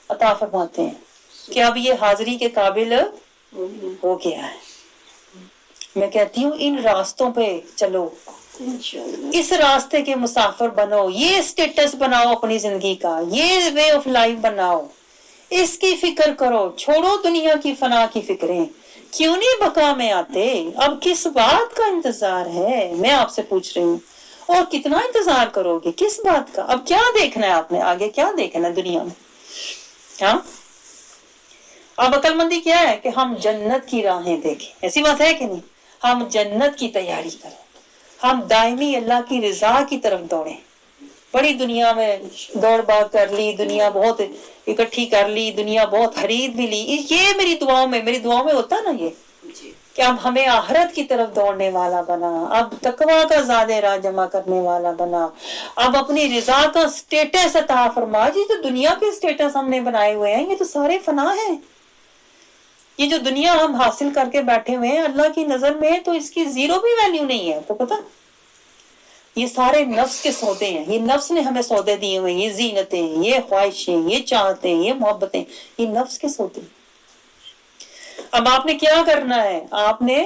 عطا فرماتے ہیں کہ اب یہ حاضری کے قابل ہو گیا ہے. میں کہتی ہوں ان راستوں پہ چلو, اس راستے کے مسافر بنو, یہ سٹیٹس بناؤ اپنی زندگی کا, یہ وے آف لائف بناؤ, اس کی فکر کرو. چھوڑو دنیا کی فنا کی فکریں, کیوں نہیں بقا میں آتے؟ اب کس بات کا انتظار ہے؟ میں آپ سے پوچھ رہی ہوں. اور کتنا انتظار کرو گے؟ کس بات کا؟ اب کیا دیکھنا ہے آپ نے, آگے کیا دیکھنا ہے دنیا میں؟ ہاں, اب عقل مندی کیا ہے کہ ہم جنت کی راہیں دیکھیں. ایسی بات ہے کہ نہیں؟ ہم جنت کی تیاری کریں, ہم دائمی اللہ کی رضا کی طرف دوڑیں. بڑی دنیا میں دوڑ بھاگ کر لی, دنیا بہت اکٹھی کر لی, دنیا بہت خرید بھی لی. یہ میری دعاؤں میں ہوتا نا یہ کہ اب ہمیں آخرت کی طرف دوڑنے والا بنا, اب تقویٰ کا زیادہ راہ جمع کرنے والا بنا, اب اپنی رضا کا سٹیٹس عطا فرما. یہ جو دنیا کے سٹیٹس ہم نے بنائے ہوئے ہیں یہ تو سارے فنا ہیں. یہ جو دنیا ہم حاصل کر کے بیٹھے ہوئے ہیں اللہ کی نظر میں تو اس کی زیرو بھی ویلیو نہیں ہے. تو پتا یہ سارے نفس کے سودے ہیں, یہ نفس نے ہمیں سودے دیے ہوئے, یہ زینتیں, یہ خواہشیں, یہ چاہتیں, یہ محبتیں, یہ نفس کے سودے. اب آپ نے کیا کرنا ہے؟ آپ نے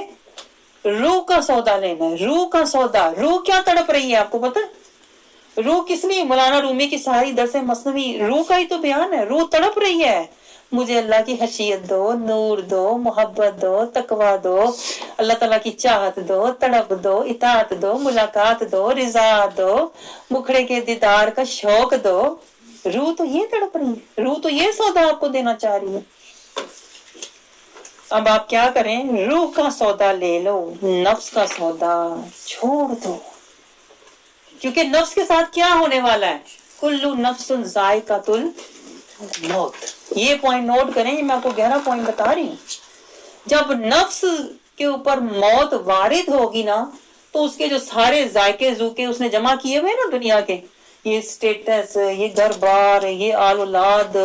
روح کا سودا لینا ہے. روح کا سودا. روح کیا تڑپ رہی ہے آپ کو پتا؟ روح کس لیے؟ مولانا رومی کی ساری درس مثنوی روح کا ہی تو بیان ہے. روح تڑپ رہی ہے, مجھے اللہ کی خشیت دو, نور دو, محبت دو, تقویٰ دو, اللہ تعالیٰ کی چاہت دو, تڑپ دو, اطاعت دو, ملاقات دو, رضا دو, مکھڑے کے دیدار کا شوق دو. روح تو یہ تڑپ رہی ہے, روح تو یہ سودا آپ کو دینا چاہ رہی ہے. اب آپ کیا کریں؟ روح کا سودا لے لو, نفس کا سودا چھوڑ دو. کیونکہ نفس کے ساتھ کیا ہونے والا ہے؟ کلو نفس ذائقۃ الموت. یہ پوائنٹ نوٹ کریں, یہ میں آپ کو گہرا پوائنٹ بتا رہی ہوں. جب نفس کے اوپر موت وارد ہوگی نا تو اس کے جو سارے ذائقے ذوقے اس نے جمع کیے ہوئے نا دنیا کے, یہ سٹیٹس, یہ گھر بار, یہ آل اولاد,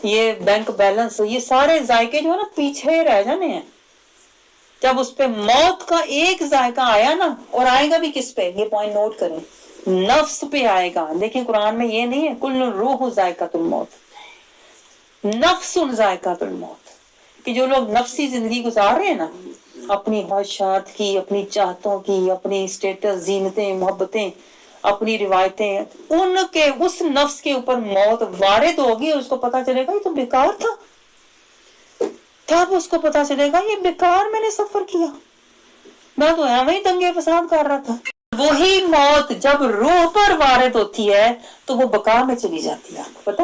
یہ بینک بیلنس, یہ سارے ذائقے جو ہے نا پیچھے رہ جانے ہیں. جب اس پہ موت کا ایک ذائقہ آیا نا, اور آئے گا بھی کس پہ؟ یہ پوائنٹ نوٹ کریں, نفس پہ آئے گا. لیکن قرآن میں یہ نہیں ہے کل روح ذائقۃ الموت, نفس ذائقۃ الموت. کہ جو لوگ نفسی زندگی گزار رہے ہیں نا, اپنی خواہشات کی, اپنی چاہتوں کی, اپنی سٹیٹس, زینتیں, محبتیں, اپنی روایتیں, ان کے اس نفس کے اوپر موت وارد ہوگی, اس کو پتا چلے گا یہ تو بیکار تھا. تب اس کو پتا چلے گا یہ بیکار میں نے سفر کیا, میں تو ایویں ہی دنگے فساد کر رہا تھا. وہی موت جب روح پر وارد ہوتی ہے تو وہ بقا میں چلی جاتی ہے. آپ کو پتا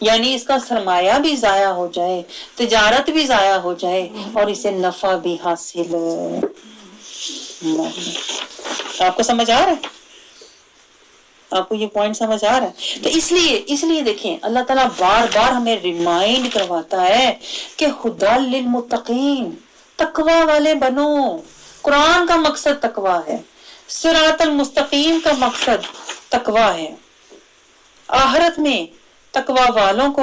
یعنی اس کا سرمایہ بھی ضائع ہو جائے، تجارت بھی ضائع ہو جائے اور اسے نفع بھی حاصل نہیں۔ آپ کو سمجھ آ رہا ہے؟ آپ کو یہ پوائنٹ سمجھ آ رہا ہے؟ تو اس لیے دیکھیں اللہ تعالیٰ بار بار ہمیں ریمائنڈ کرواتا ہے کہ ہدی للمتقین، تقوی والے بنو۔ قرآن کا مقصد تقوی ہے، صراط المستقیم کا مقصد تقوی ہے۔ آخرت میں تقوی والوں کو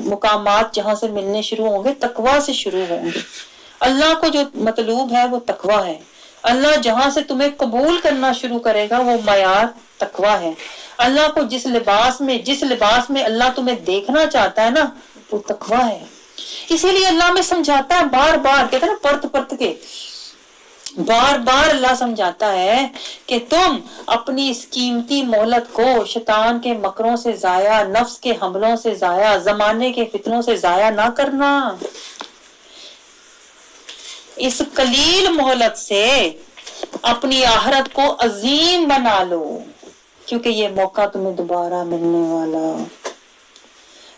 مقامات جہاں سے ملنے شروع ہوں گے تقوی سے شروع ہوں گے۔ اللہ کو جو مطلوب ہے وہ تقوی ہے۔ اللہ جہاں سے تمہیں قبول کرنا شروع کرے گا وہ معیار تقوی ہے۔ اللہ کو جس لباس میں اللہ تمہیں دیکھنا چاہتا ہے نا وہ تقوی ہے۔ اسی لیے اللہ میں سمجھاتا ہے بار بار، کہتے ہیں نا پرت کے بار بار اللہ سمجھاتا ہے کہ تم اپنی اس قیمتی مہلت کو شیطان کے مکروں سے ضائع، نفس کے حملوں سے ضائع، زمانے کے فتنوں سے ضائع نہ کرنا۔ اس قلیل مہلت سے اپنی آخرت کو عظیم بنا لو، کیونکہ یہ موقع تمہیں دوبارہ ملنے والا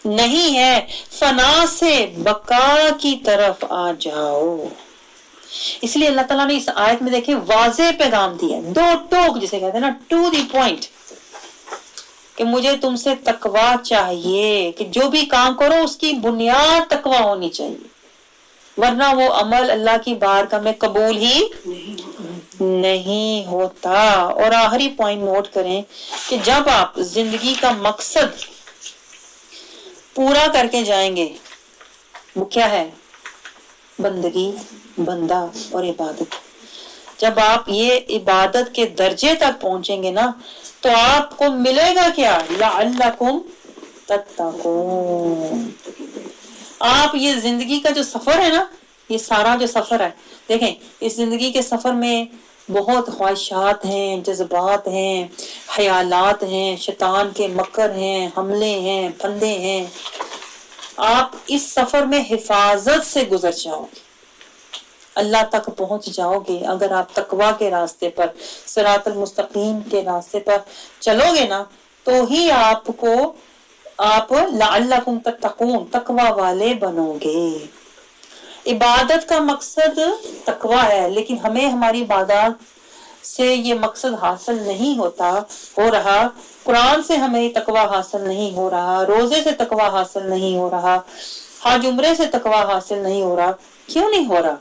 نہیں ہے۔ فنا سے بقا کی طرف آ جاؤ۔ اس لیے اللہ تعالیٰ نے اس آیت میں دیکھیں واضح پیغام دیا، دو ٹوک جسے کہتے ہیں نا، ٹو دی پوائنٹ، کہ مجھے تم سے تقوی چاہیے، کہ جو بھی کام کرو اس کی بنیاد تقوی ہونی چاہیے، ورنہ وہ عمل اللہ کی بارگاہ میں قبول ہی نہیں ہوتا۔ اور آخری پوائنٹ نوٹ کریں کہ جب آپ زندگی کا مقصد پورا کر کے جائیں گے، وہ کیا ہے؟ بندگی، بندہ اور عبادت۔ جب آپ یہ عبادت کے درجے تک پہنچیں گے نا تو آپ کو ملے گا کیا؟ لعلکم تتقون۔ آپ یہ زندگی کا جو سفر ہے نا، یہ سارا جو سفر ہے، دیکھیں اس زندگی کے سفر میں بہت خواہشات ہیں، جذبات ہیں، خیالات ہیں، شیطان کے مکر ہیں، حملے ہیں، پھندے ہیں۔ آپ اس سفر میں حفاظت سے گزر جاؤ گے، اللہ تک پہنچ جاؤ گے اگر آپ تقوی کے راستے پر، صراط المستقیم کے راستے پر چلو گے نا، تو ہی آپ لعلکم تتقون، تقوی والے بنو گے۔ عبادت کا مقصد تقوی ہے، لیکن ہمیں ہماری عبادات سے یہ مقصد حاصل نہیں ہو رہا، قرآن سے ہمیں تقوی حاصل نہیں ہو رہا، روزے سے تقوی حاصل نہیں ہو رہا، حج عمرے سے تقوی حاصل نہیں ہو رہا۔ کیوں نہیں ہو رہا؟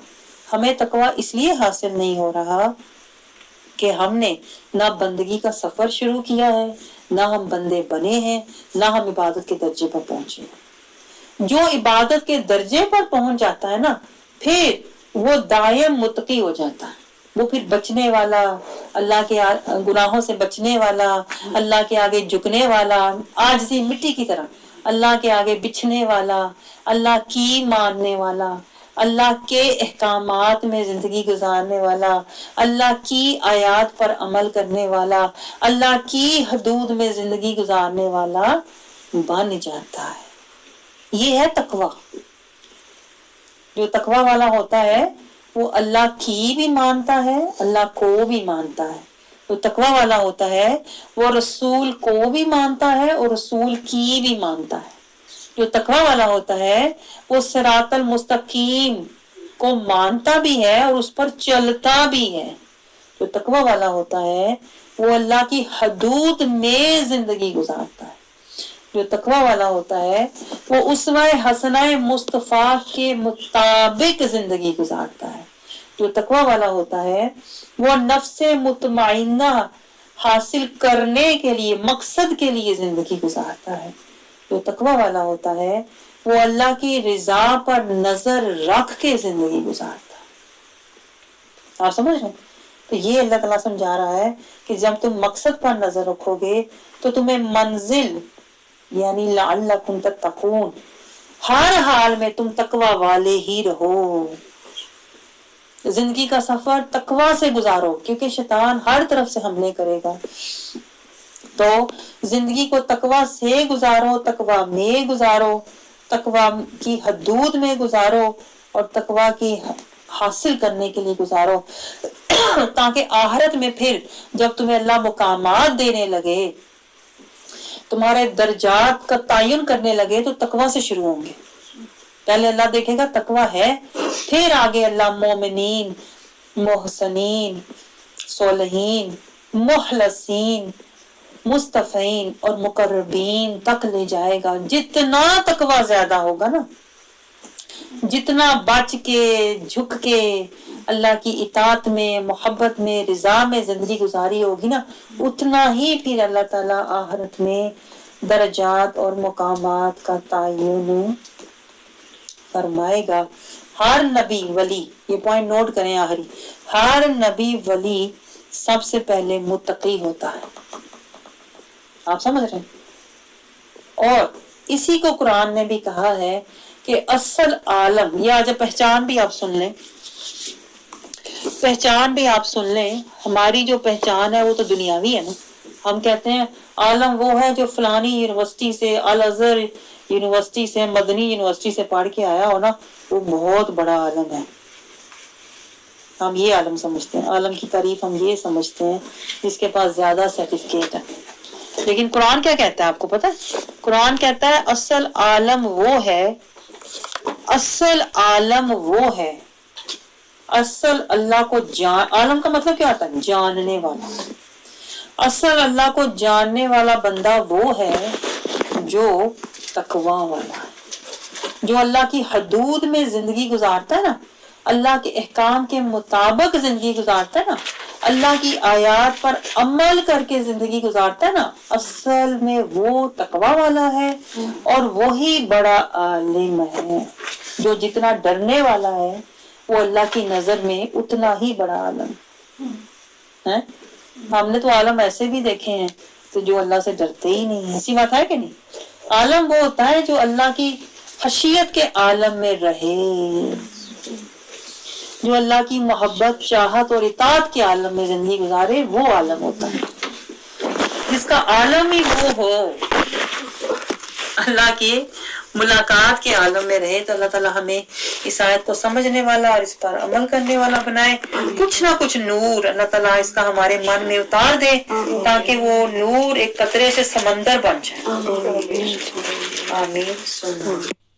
ہمیں تقوی اس لیے حاصل نہیں ہو رہا کہ ہم نے نہ بندگی کا سفر شروع کیا ہے، نہ ہم بندے بنے ہیں، نہ ہم عبادت کے درجے پر پہنچے۔ جو عبادت کے درجے پر پہنچ جاتا ہے نا، پھر وہ دائم متقی ہو جاتا ہے، وہ پھر بچنے والا، اللہ کے گناہوں سے بچنے والا، اللہ کے آگے جھکنے والا، عاجزی مٹی کی طرح اللہ کے آگے بچھنے والا، اللہ کی ماننے والا، اللہ کے احکامات میں زندگی گزارنے والا، اللہ کی آیات پر عمل کرنے والا، اللہ کی حدود میں زندگی گزارنے والا بن جاتا ہے۔ یہ ہے تقوی۔ جو تقوی والا ہوتا ہے وہ اللہ کی بھی مانتا ہے، اللہ کو بھی مانتا ہے۔ جو تقوی والا ہوتا ہے وہ رسول کو بھی مانتا ہے اور رسول کی بھی مانتا ہے۔ جو تقوی والا ہوتا ہے وہ صراط المستقیم کو مانتا بھی ہے اور اس پر چلتا بھی ہے۔ جو تقوی والا ہوتا ہے وہ اللہ کی حدود میں زندگی گزارتا ہے۔ جو تقوی والا ہوتا ہے وہ اسوہ حسنہ مصطفیٰ کے مطابق زندگی گزارتا ہے۔ جو تقوی والا ہوتا ہے وہ نفس مطمئنہ حاصل کرنے کے لیے، مقصد کے لیے زندگی گزارتا ہے۔ جو تقوی والا ہوتا ہے وہ اللہ کی رضا پر نظر رکھ کے زندگی گزارتا ہے۔ آپ سمجھ رہے ہیں؟ تو یہ اللہ تعالیٰ سمجھا رہا ہے کہ جب تم مقصد پر نظر رکھو گے تو تمہیں منزل یعنی لعلکم تتقون، ہر حال میں تم تقوی والے ہی رہو۔ زندگی کا سفر تقوی سے گزارو، کیونکہ شیطان ہر طرف سے حملے کرے گا۔ تو زندگی کو تقوی سے گزارو، تقوی میں گزارو، تقوی کی حدود میں گزارو اور تقوی کی حاصل کرنے کے لیے گزارو، تاکہ آخرت میں پھر جب تمہیں اللہ مقامات دینے لگے تمہارے درجات کا تعین کرنے لگے تو تقوی سے شروع ہوں گے. پہلے اللہ دیکھے گا تقوی ہے، پھر آگے اللہ مومنین، محسنین، صالحین، مخلصین، مصطفین اور مقربین تک لے جائے گا. جتنا تقوی زیادہ ہوگا نا، جتنا بچ کے جھک کے اللہ کی اطاعت میں، محبت میں، رضا میں زندگی گزاری ہوگی نا، اتنا ہی پھر اللہ تعالیٰ آخرت میں درجات اور مقامات کا تعین فرمائے گا. ہر نبی ولی، یہ پوائنٹ نوٹ کریں آخری، ہر نبی ولی سب سے پہلے متقی ہوتا ہے. آپ سمجھ رہے ہیں؟ اور اسی کو قرآن نے بھی کہا ہے کہ اصل عالم، یہ آج پہچان بھی آپ سن لیں، پہچان بھی آپ سن لیں. ہماری جو پہچان ہے وہ تو دنیاوی ہے نا. ہم کہتے ہیں عالم وہ ہے جو فلانی یونیورسٹی سے، الازہر یونیورسٹی سے، مدنی یونیورسٹی سے پڑھ کے آیا ہو نا، وہ بہت بڑا عالم ہے. ہم یہ عالم سمجھتے ہیں، عالم کی تعریف ہم یہ سمجھتے ہیں جس کے پاس زیادہ سرٹیفکیٹ ہے. لیکن قرآن کیا کہتا ہے آپ کو پتہ ہے؟ قرآن کہتا ہے اصل عالم وہ ہے، اصل عالم وہ ہے، اصل اللہ کو عالم کا مطلب کیا ہوتا ہے؟ جاننے والا. اصل اللہ کو جاننے والا بندہ وہ ہے جو تقوی والا ہے، جو اللہ کی حدود میں زندگی گزارتا ہے نا، اللہ کے احکام کے مطابق زندگی گزارتا ہے نا، اللہ کی آیات پر عمل کر کے زندگی گزارتا ہے نا، اصل میں وہ تقوی والا ہے. اور وہی بڑا عالم ہے. جو جتنا ڈرنے والا ہے وہ اللہ کی نظر میں اتنا ہی بڑا عالم ہے. ہم نے تو عالم ایسے بھی دیکھے ہیں تو جو اللہ سے ڈرتے ہی نہیں ہیں. ایسی بات ہے کہ نہیں؟ عالم وہ ہوتا ہے جو اللہ کی خشیت کے عالم میں رہے، جو اللہ کی محبت، چاہت اور اطاعت کے عالم میں زندگی گزارے، وہ عالم ہوتا ہے. جس کا عالم ہی وہ ہو، اللہ کی ملاقات کے عالم میں رہے. تو اللہ تعالیٰ ہمیں اس آیت کو سمجھنے والا اور اس پر عمل کرنے والا بنائے. کچھ نہ کچھ نور اللہ تعالیٰ اس کا ہمارے من میں اتار دے تاکہ وہ نور ایک قطرے سے سمندر بن جائے. آمین.